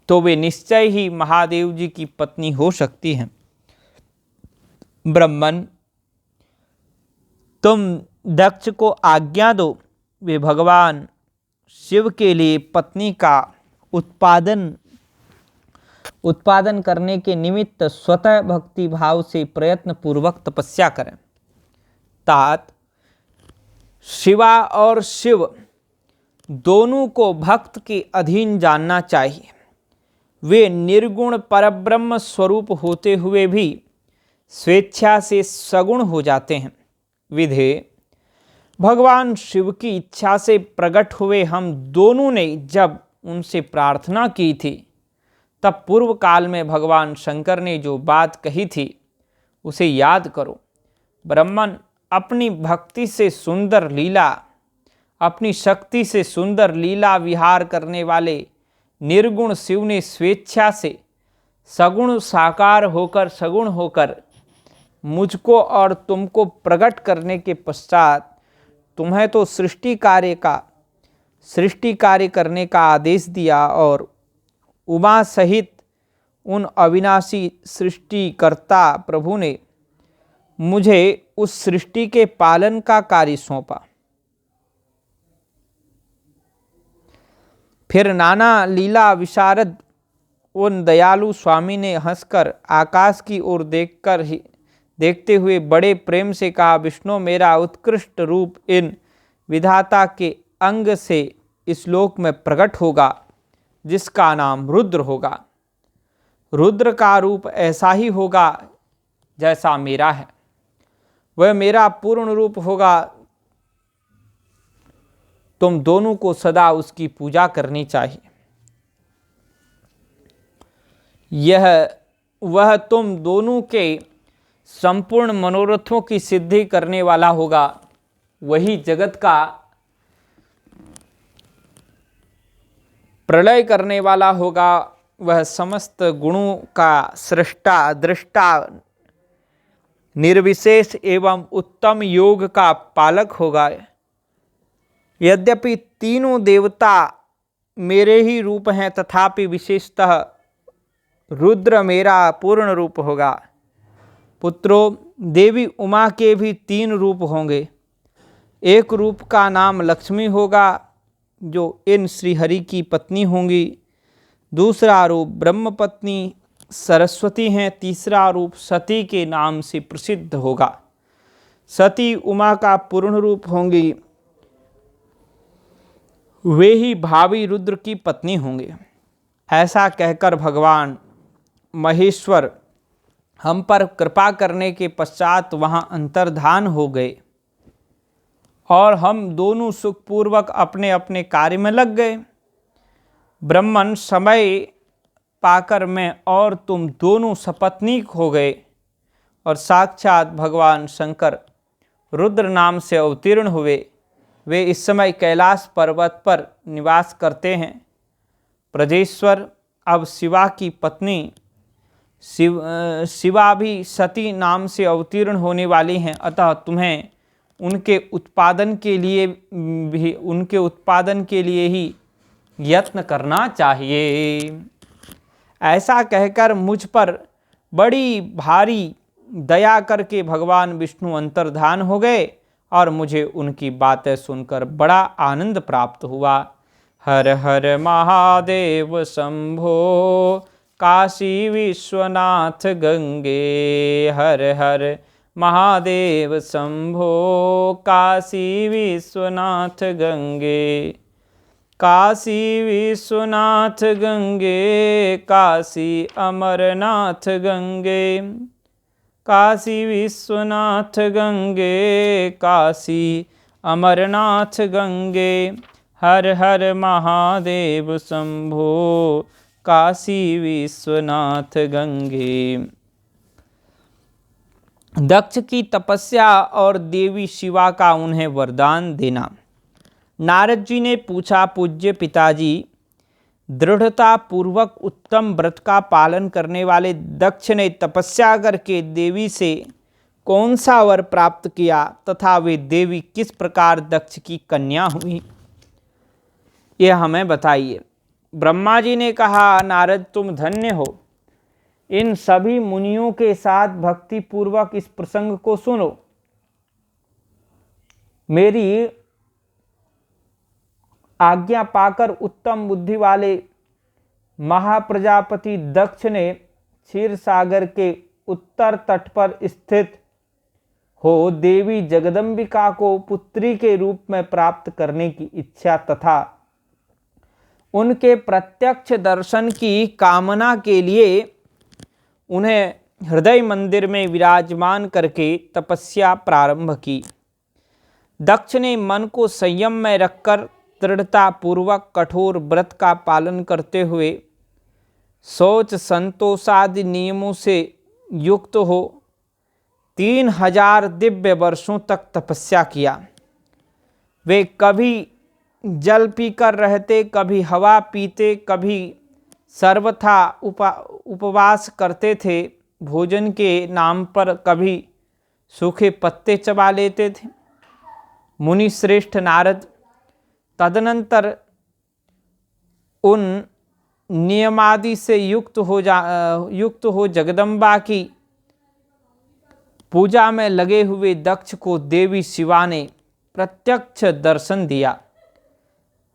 तो वे निश्चय ही महादेव जी की पत्नी हो सकती हैं। ब्रह्मन, तुम दक्ष को आज्ञा दो, वे भगवान शिव के लिए पत्नी का उत्पादन करने के निमित्त स्वतः भक्ति भाव से प्रयत्न पूर्वक तपस्या करें। तात, शिवा और शिव दोनों को भक्त के अधीन जानना चाहिए। वे निर्गुण परब्रह्म स्वरूप होते हुए भी स्वेच्छा से सगुण हो जाते हैं। विधे, भगवान शिव की इच्छा से प्रकट हुए हम दोनों ने जब उनसे प्रार्थना की थी, तब पूर्व काल में भगवान शंकर ने जो बात कही थी उसे याद करो। ब्रह्मन, अपनी भक्ति से सुंदर लीला, अपनी शक्ति से सुंदर लीला विहार करने वाले निर्गुण शिव ने स्वेच्छा से सगुण साकार होकर, सगुण होकर मुझको और तुमको प्रकट करने के पश्चात तुम्हें तो सृष्टि कार्य करने का आदेश दिया, और उमा सहित उन अविनाशी सृष्टिकर्ता प्रभु ने मुझे उस सृष्टि के पालन का कार्य सौंपा। फिर नाना लीला विशारद उन दयालु स्वामी ने हंसकर आकाश की ओर देखते हुए बड़े प्रेम से कहा, विष्णु, मेरा उत्कृष्ट रूप इन विधाता के अंग से इस लोक में प्रकट होगा, जिसका नाम रुद्र होगा। रुद्र का रूप ऐसा ही होगा जैसा मेरा है, वह मेरा पूर्ण रूप होगा। तुम दोनों को सदा उसकी पूजा करनी चाहिए। वह तुम दोनों के संपूर्ण मनोरथों की सिद्धि करने वाला होगा। वही जगत का प्रलय करने वाला होगा। वह समस्त गुणों का सृष्टा, दृष्टा, निर्विशेष एवं उत्तम योग का पालक होगा। यद्यपि तीनों देवता मेरे ही रूप हैं, तथापि विशेषतः रुद्र मेरा पूर्ण रूप होगा। पुत्रों, देवी उमा के भी 3 रूप होंगे। एक रूप का नाम लक्ष्मी होगा, जो इन श्रीहरि की पत्नी होंगी। दूसरा रूप ब्रह्मपत्नी सरस्वती हैं। तीसरा रूप सती के नाम से प्रसिद्ध होगा। सती उमा का पूर्ण रूप होंगी, वे ही भावी रुद्र की पत्नी होंगे। ऐसा कहकर भगवान महेश्वर हम पर कृपा करने के पश्चात वहाँ अंतर्धान हो गए और हम दोनों सुखपूर्वक अपने अपने कार्य में लग गए। ब्रह्मन समय पाकर मैं और तुम दोनों सपत्नीक हो गए और साक्षात भगवान शंकर रुद्र नाम से अवतीर्ण हुए। वे इस समय कैलाश पर्वत पर निवास करते हैं। ब्रजेश्वर, अब शिवा की पत्नी शिवा भी सती नाम से अवतीर्ण होने वाली हैं, अतः तुम्हें उनके उत्पादन के लिए ही यत्न करना चाहिए। ऐसा कहकर मुझ पर बड़ी भारी दया करके भगवान विष्णु अंतर्धान हो गए और मुझे उनकी बातें सुनकर बड़ा आनंद प्राप्त हुआ। हर हर महादेव शंभो काशी विश्वनाथ गंगे। हर हर महादेव शंभो काशी विश्वनाथ गंगे। काशी विश्वनाथ गंगे, काशी अमरनाथ गंगे। काशी विश्वनाथ गंगे, काशी अमरनाथ गंगे। हर हर महादेव शंभो काशी विश्वनाथ गंगे। दक्ष की तपस्या और देवी शिवा का उन्हें वरदान देना। नारद जी ने पूछा, पूज्य पिताजी, दृढ़ता पूर्वक उत्तम व्रत का पालन करने वाले दक्ष ने तपस्या करके देवी से कौन सा वर प्राप्त किया तथा वे देवी किस प्रकार दक्ष की कन्या हुई, यह हमें बताइए। ब्रह्मा जी ने कहा, नारद तुम धन्य हो। इन सभी मुनियों के साथ भक्ति पूर्वक इस प्रसंग को सुनो। मेरी आज्ञा पाकर उत्तम बुद्धि वाले महाप्रजापति दक्ष ने क्षीर सागर के उत्तर तट पर स्थित हो देवी जगदम्बिका को पुत्री के रूप में प्राप्त करने की इच्छा तथा उनके प्रत्यक्ष दर्शन की कामना के लिए उन्हें हृदय मंदिर में विराजमान करके तपस्या प्रारंभ की। दक्ष ने मन को संयम में रखकर दृढ़ता पूर्वक कठोर व्रत का पालन करते हुए शौच संतोषादि नियमों से युक्त हो 3000 दिव्य वर्षों तक तपस्या किया। वे कभी जल पीकर रहते, कभी हवा पीते, कभी सर्वथा उपवास करते थे। भोजन के नाम पर कभी सूखे पत्ते चबा लेते थे। मुनि श्रेष्ठ नारद तदनंतर उन नियमादि से युक्त हो जगदम्बा की पूजा में लगे हुए दक्ष को देवी शिवा ने प्रत्यक्ष दर्शन दिया।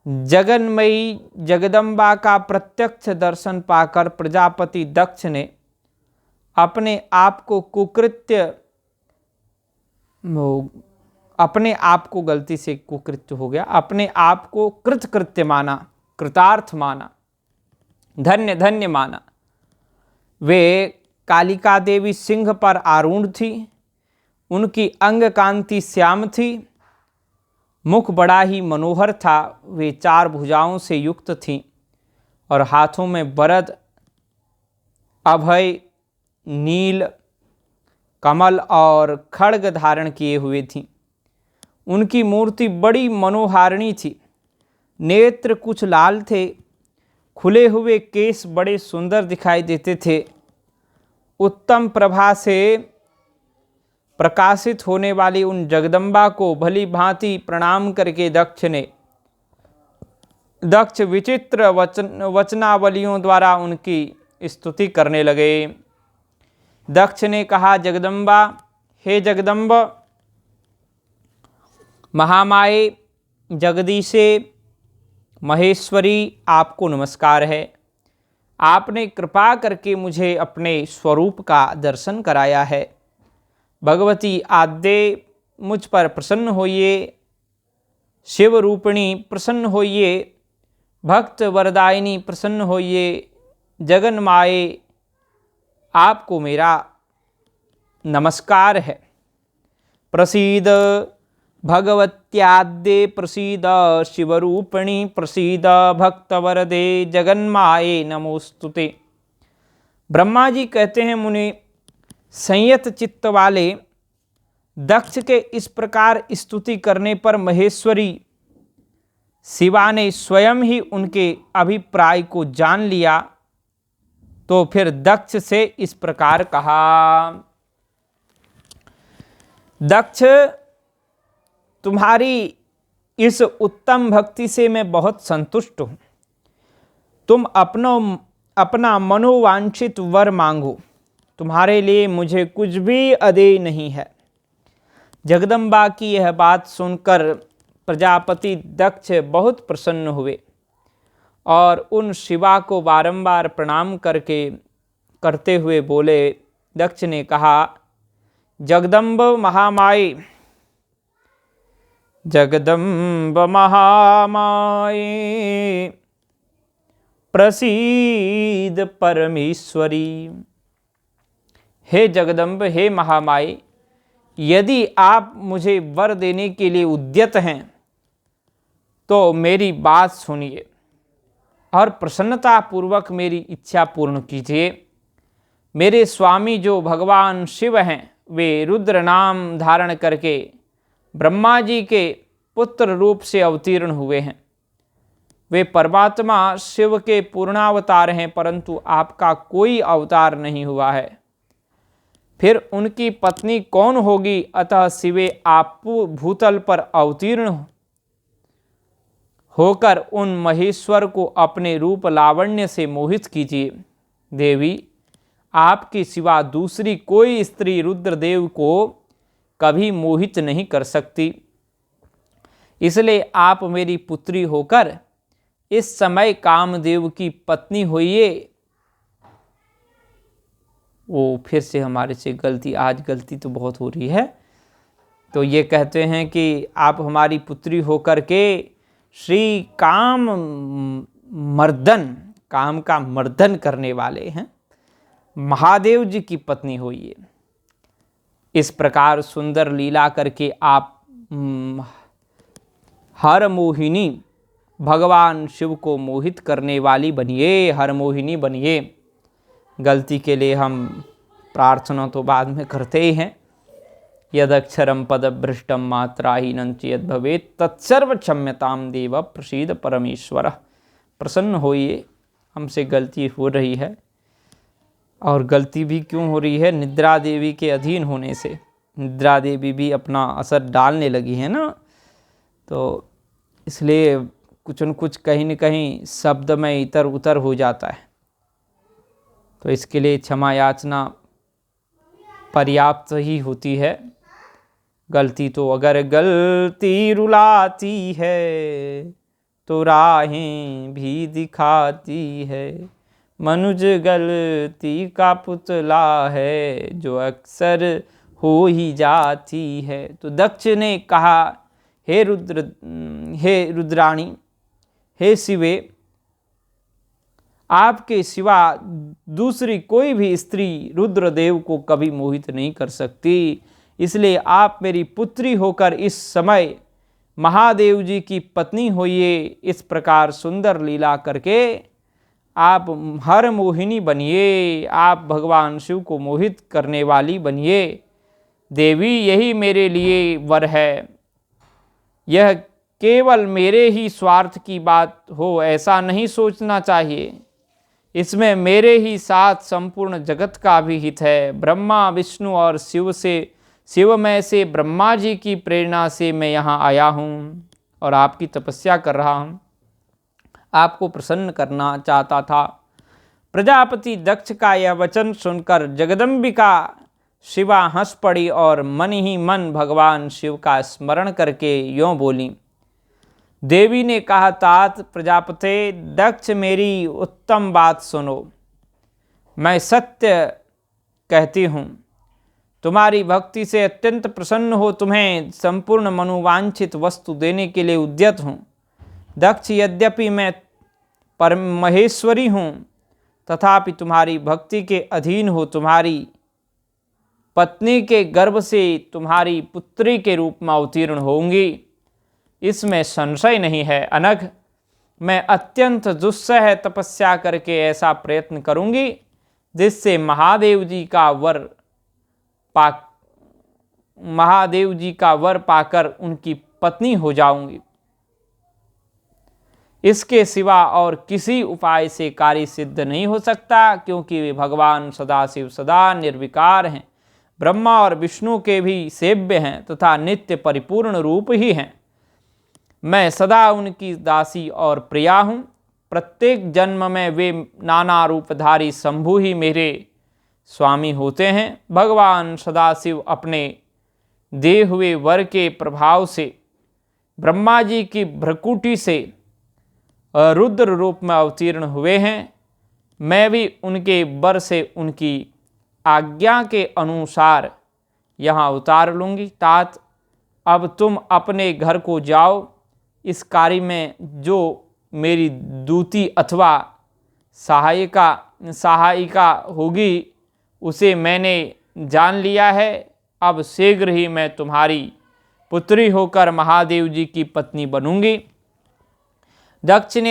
जगन्मयी जगदम्बा का प्रत्यक्ष दर्शन पाकर प्रजापति दक्ष ने अपने आप को गलती से कुकृत्य हो गया, अपने आप को कृतकृत्य माना, कृतार्थ माना, धन्य धन्य माना। वे कालिका देवी सिंह पर आरूढ़ थी। उनकी अंग कांति श्याम थी, मुख बड़ा ही मनोहर था। वे 4 भुजाओं से युक्त थीं और हाथों में वरद, अभय, नील, कमल और खड्ग धारण किए हुए थीं। उनकी मूर्ति बड़ी मनोहारिणी थी। नेत्र कुछ लाल थे, खुले हुए केश बड़े सुंदर दिखाई देते थे। उत्तम प्रभा से प्रकाशित होने वाली उन जगदम्बा को भली भांति प्रणाम करके दक्ष ने दक्ष विचित्र वचनावलियों द्वारा उनकी स्तुति करने लगे। दक्ष ने कहा, जगदम्बा, हे जगदम्ब, महामाये, जगदीशे, महेश्वरी, आपको नमस्कार है। आपने कृपा करके मुझे अपने स्वरूप का दर्शन कराया है। भगवती आद्य, मुझ पर प्रसन्न होइए। शिव रूपिणी प्रसन्न होइए। भक्त वरदायिनी प्रसन्न होइए। जगन माये, आपको मेरा नमस्कार है। प्रसीद भगवत्याद्ये प्रसीद, शिवरूपिणी प्रसीद, भक्तवरदे जगन्माये नमोस्तुते। ब्रह्मा जी कहते हैं, मुनि, संयत चित्त वाले दक्ष के इस प्रकार स्तुति करने पर महेश्वरी शिवा ने स्वयं ही उनके अभिप्राय को जान लिया। तो फिर दक्ष से इस प्रकार कहा, दक्ष, तुम्हारी इस उत्तम भक्ति से मैं बहुत संतुष्ट हूँ। तुम अपना मनोवांछित वर मांगो, तुम्हारे लिए मुझे कुछ भी अदेय नहीं है। जगदम्बा की यह बात सुनकर प्रजापति दक्ष बहुत प्रसन्न हुए और उन शिवा को बारंबार प्रणाम करते हुए बोले। दक्ष ने कहा, जगदम्ब महामाये, जगदम्ब महामाये, प्रसीद परमेश्वरी। हे जगदम्ब, हे महामाये, यदि आप मुझे वर देने के लिए उद्यत हैं तो मेरी बात सुनिए और प्रसन्नता पूर्वक मेरी इच्छा पूर्ण कीजिए। मेरे स्वामी जो भगवान शिव हैं, वे रुद्र नाम धारण करके ब्रह्मा जी के पुत्र रूप से अवतीर्ण हुए हैं। वे परमात्मा शिव के पूर्णावतार हैं, परंतु आपका कोई अवतार नहीं हुआ है। फिर उनकी पत्नी कौन होगी? अतः शिवे आप भूतल पर अवतीर्ण होकर उन महेश्वर को अपने रूप लावण्य से मोहित कीजिए। देवी, आपके सिवा दूसरी कोई स्त्री रुद्रदेव को कभी मोहित नहीं कर सकती। इसलिए आप मेरी पुत्री होकर इस समय कामदेव की पत्नी होइए। वो फिर से हमारे से गलती, आज गलती तो बहुत हो रही है। तो ये कहते हैं कि आप हमारी पुत्री होकर के श्री काम मर्दन, काम का मर्दन करने वाले हैं, महादेव जी की पत्नी होइए। इस प्रकार सुंदर लीला करके आप हर मोहिनी, भगवान शिव को मोहित करने वाली बनिए, हर मोहिनी बनिए। गलती के लिए हम प्रार्थना तो बाद में करते ही हैं। यदक्षरम पदभ्रष्टम मात्राहीनं च यद् भवेत् तत्सर्व क्षम्यतां देव प्रसीद परमेश्वर। प्रसन्न होइए, हमसे गलती हो रही है। और गलती भी क्यों हो रही है? निद्रा देवी के अधीन होने से। निद्रा देवी भी अपना असर डालने लगी है ना, तो इसलिए कुछ न कुछ कहीं न कहीं शब्द में इतर उतर हो जाता है। तो इसके लिए क्षमा याचना पर्याप्त ही होती है। गलती तो अगर गलती रुलाती है तो राहें भी दिखाती है। मनुज गलती का पुतला है जो अक्सर हो ही जाती है। तो दक्ष ने कहा, हे रुद्राणी, हे शिवे, आपके सिवा दूसरी कोई भी स्त्री रुद्रदेव को कभी मोहित नहीं कर सकती। इसलिए आप मेरी पुत्री होकर इस समय महादेव जी की पत्नी होइए। इस प्रकार सुंदर लीला करके आप हर मोहिनी बनिए, आप भगवान शिव को मोहित करने वाली बनिए। देवी, यही मेरे लिए वर है। यह केवल मेरे ही स्वार्थ की बात हो ऐसा नहीं सोचना चाहिए। इसमें मेरे ही साथ संपूर्ण जगत का भी हित है। ब्रह्मा, विष्णु और शिवमय से ब्रह्मा जी की प्रेरणा से मैं यहाँ आया हूँ और आपकी तपस्या कर रहा हूँ। आपको प्रसन्न करना चाहता था। प्रजापति दक्ष का यह वचन सुनकर जगदम्बिका शिवा हंस पड़ी और मन ही मन भगवान शिव का स्मरण करके यों बोली। देवी ने कहा, तात प्रजापते दक्ष मेरी उत्तम बात सुनो। मैं सत्य कहती हूँ, तुम्हारी भक्ति से अत्यंत प्रसन्न हो तुम्हें संपूर्ण मनोवांछित वस्तु देने के लिए उद्यत हूँ। दक्ष, यद्यपि मैं परम महेश्वरी हूँ तथापि तुम्हारी भक्ति के अधीन हो तुम्हारी पत्नी के गर्भ से तुम्हारी पुत्री के रूप में अवतीर्ण होंगी, इसमें संशय नहीं है। अनघ, मैं अत्यंत दुस्सह तपस्या करके ऐसा प्रयत्न करूंगी जिससे महादेव जी का वर पाकर उनकी पत्नी हो जाऊंगी। इसके सिवा और किसी उपाय से कार्य सिद्ध नहीं हो सकता, क्योंकि वे भगवान सदाशिव सदा निर्विकार हैं, ब्रह्मा और विष्णु के भी सेव्य हैं तथा नित्य परिपूर्ण रूप ही हैं। मैं सदा उनकी दासी और प्रिया हूँ। प्रत्येक जन्म में वे नाना रूपधारी शंभु ही मेरे स्वामी होते हैं। भगवान सदाशिव अपने दिए हुए वर के प्रभाव से ब्रह्मा जी की भ्रकुटी से रुद्र रूप में अवतीर्ण हुए हैं। मैं भी उनके वर से उनकी आज्ञा के अनुसार यहाँ उतार लूँगी। तात, अब तुम अपने घर को जाओ। इस कार्य में जो मेरी दूती अथवा सहायिका होगी उसे मैंने जान लिया है। अब शीघ्र ही मैं तुम्हारी पुत्री होकर महादेव जी की पत्नी बनूंगी। दक्ष से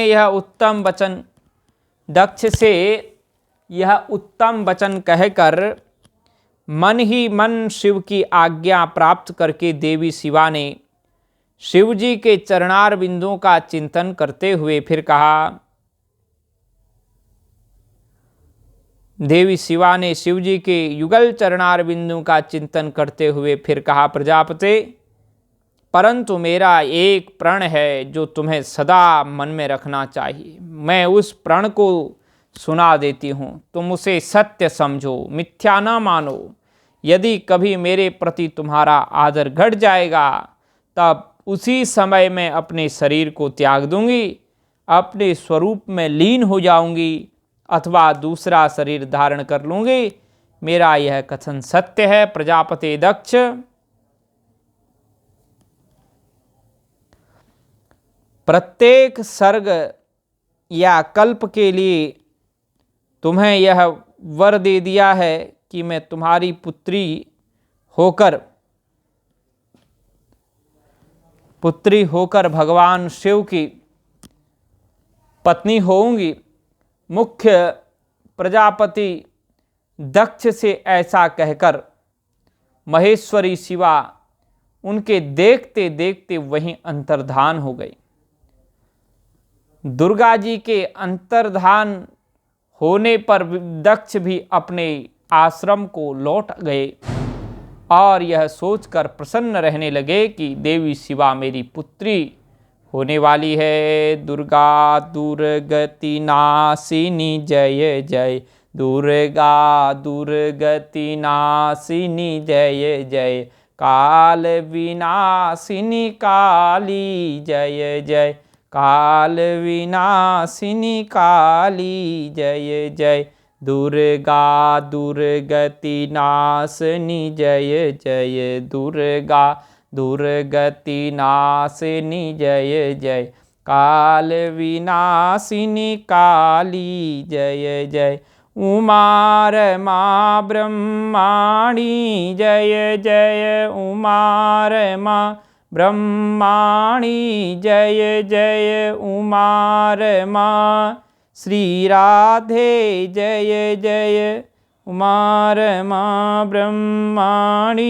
यह उत्तम वचन कहकर मन ही मन शिव की आज्ञा प्राप्त करके देवी शिवा ने शिव जी के चरणार बिंदुओं का चिंतन करते हुए फिर कहा। देवी शिवा ने शिव जी के युगल चरणार बिंदुओं का चिंतन करते हुए फिर कहा, प्रजापते, परंतु मेरा एक प्रण है जो तुम्हें सदा मन में रखना चाहिए। मैं उस प्रण को सुना देती हूँ, तुम उसे सत्य समझो, मिथ्या न मानो। यदि कभी मेरे प्रति तुम्हारा आदर घट जाएगा तब उसी समय मैं अपने शरीर को त्याग दूंगी, अपने स्वरूप में लीन हो जाऊंगी अथवा दूसरा शरीर धारण कर लूंगी। मेरा यह कथन सत्य है। प्रजापति दक्ष, प्रत्येक सर्ग या कल्प के लिए तुम्हें यह वर दे दिया है कि मैं तुम्हारी पुत्री होकर भगवान शिव की पत्नी होऊंगी। मुख्य प्रजापति दक्ष से ऐसा कहकर महेश्वरी शिवा उनके देखते देखते वहीं अंतर्धान हो गई। दुर्गा जी के अंतर्धान होने पर दक्ष भी अपने आश्रम को लौट गए और यह सोचकर प्रसन्न रहने लगे कि देवी शिवा मेरी पुत्री होने वाली है। दुर्गा दुर्गति नाशिनी जय जय, दुर्गा दुर्गति नाशिनी जय जय, काल विनाशिनी काली जय जय, काल विनाशिनी काली जय जय, दुर्गा दुर्गति नाशिनी जय जय, दुर्गा दुर्गति नाशिनी जय जय, काल विनाशिनी काली जय जय, उमा रमा ब्रह्माणी जय जय, उमा रमा ब्रह्माणी जय जय, उमा रमा, श्री राधे जय जय, उमा रमा ब्रह्माणी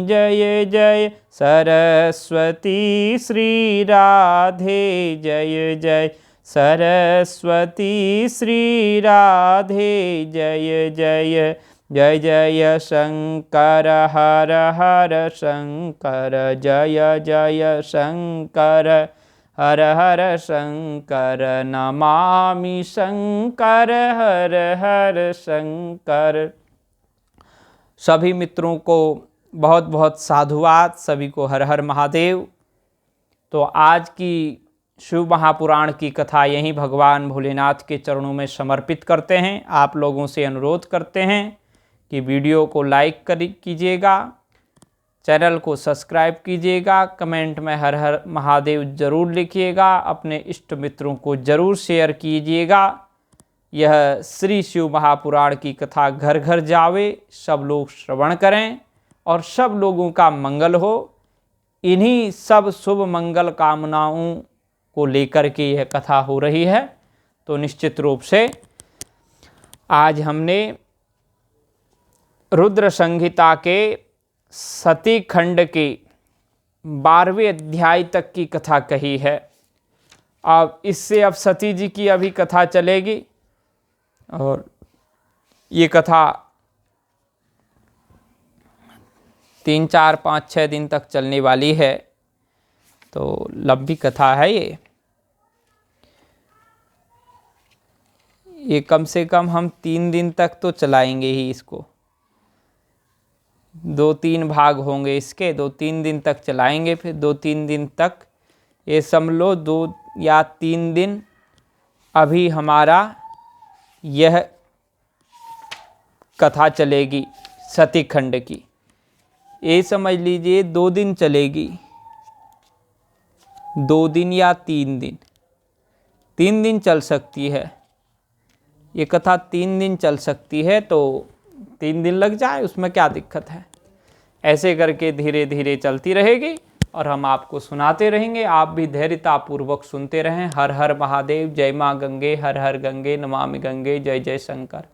जय जय, सरस्वती श्री राधे जय जय, सरस्वती श्री राधे जय जय, जय जय शंकर हर हर शंकर, जय जय शंकर हर हर शंकर नमामि शंकर हर हर शंकर। सभी मित्रों को बहुत बहुत साधुवाद, सभी को हर हर महादेव। तो आज की शिव महापुराण की कथा यहीं भगवान भोलेनाथ के चरणों में समर्पित करते हैं। आप लोगों से अनुरोध करते हैं कि वीडियो को लाइक कीजिएगा, चैनल को सब्सक्राइब कीजिएगा, कमेंट में हर हर महादेव जरूर लिखिएगा, अपने इष्ट मित्रों को जरूर शेयर कीजिएगा। यह श्री शिव महापुराण की कथा घर घर जावे, सब लोग श्रवण करें और सब लोगों का मंगल हो। इन्हीं सब शुभ मंगल कामनाओं को लेकर के यह कथा हो रही है। तो निश्चित रूप से आज हमने रुद्र संहिता के सती खंड के 12वें अध्याय तक की कथा कही है। अब सती जी की अभी कथा चलेगी और ये कथा 3, 4, 5, 6 दिन तक चलने वाली है। तो लंबी कथा है ये कम से कम हम 3 दिन तक तो चलाएंगे ही इसको। 2-3 भाग होंगे इसके, 2-3 दिन तक चलाएंगे। फिर 2-3 दिन तक ये समझ लो 2 या 3 दिन अभी हमारा यह कथा चलेगी सती खंड की। ये समझ लीजिए 2 दिन चलेगी, 2 दिन या 3 दिन, 3 दिन चल सकती है ये कथा, 3 दिन चल सकती है। तो 3 दिन लग जाए उसमें क्या दिक्कत है। ऐसे करके धीरे धीरे चलती रहेगी और हम आपको सुनाते रहेंगे। आप भी धैर्यतापूर्वक सुनते रहें। हर हर महादेव, जय माँ गंगे, हर हर गंगे, नमामि गंगे, जय जय शंकर।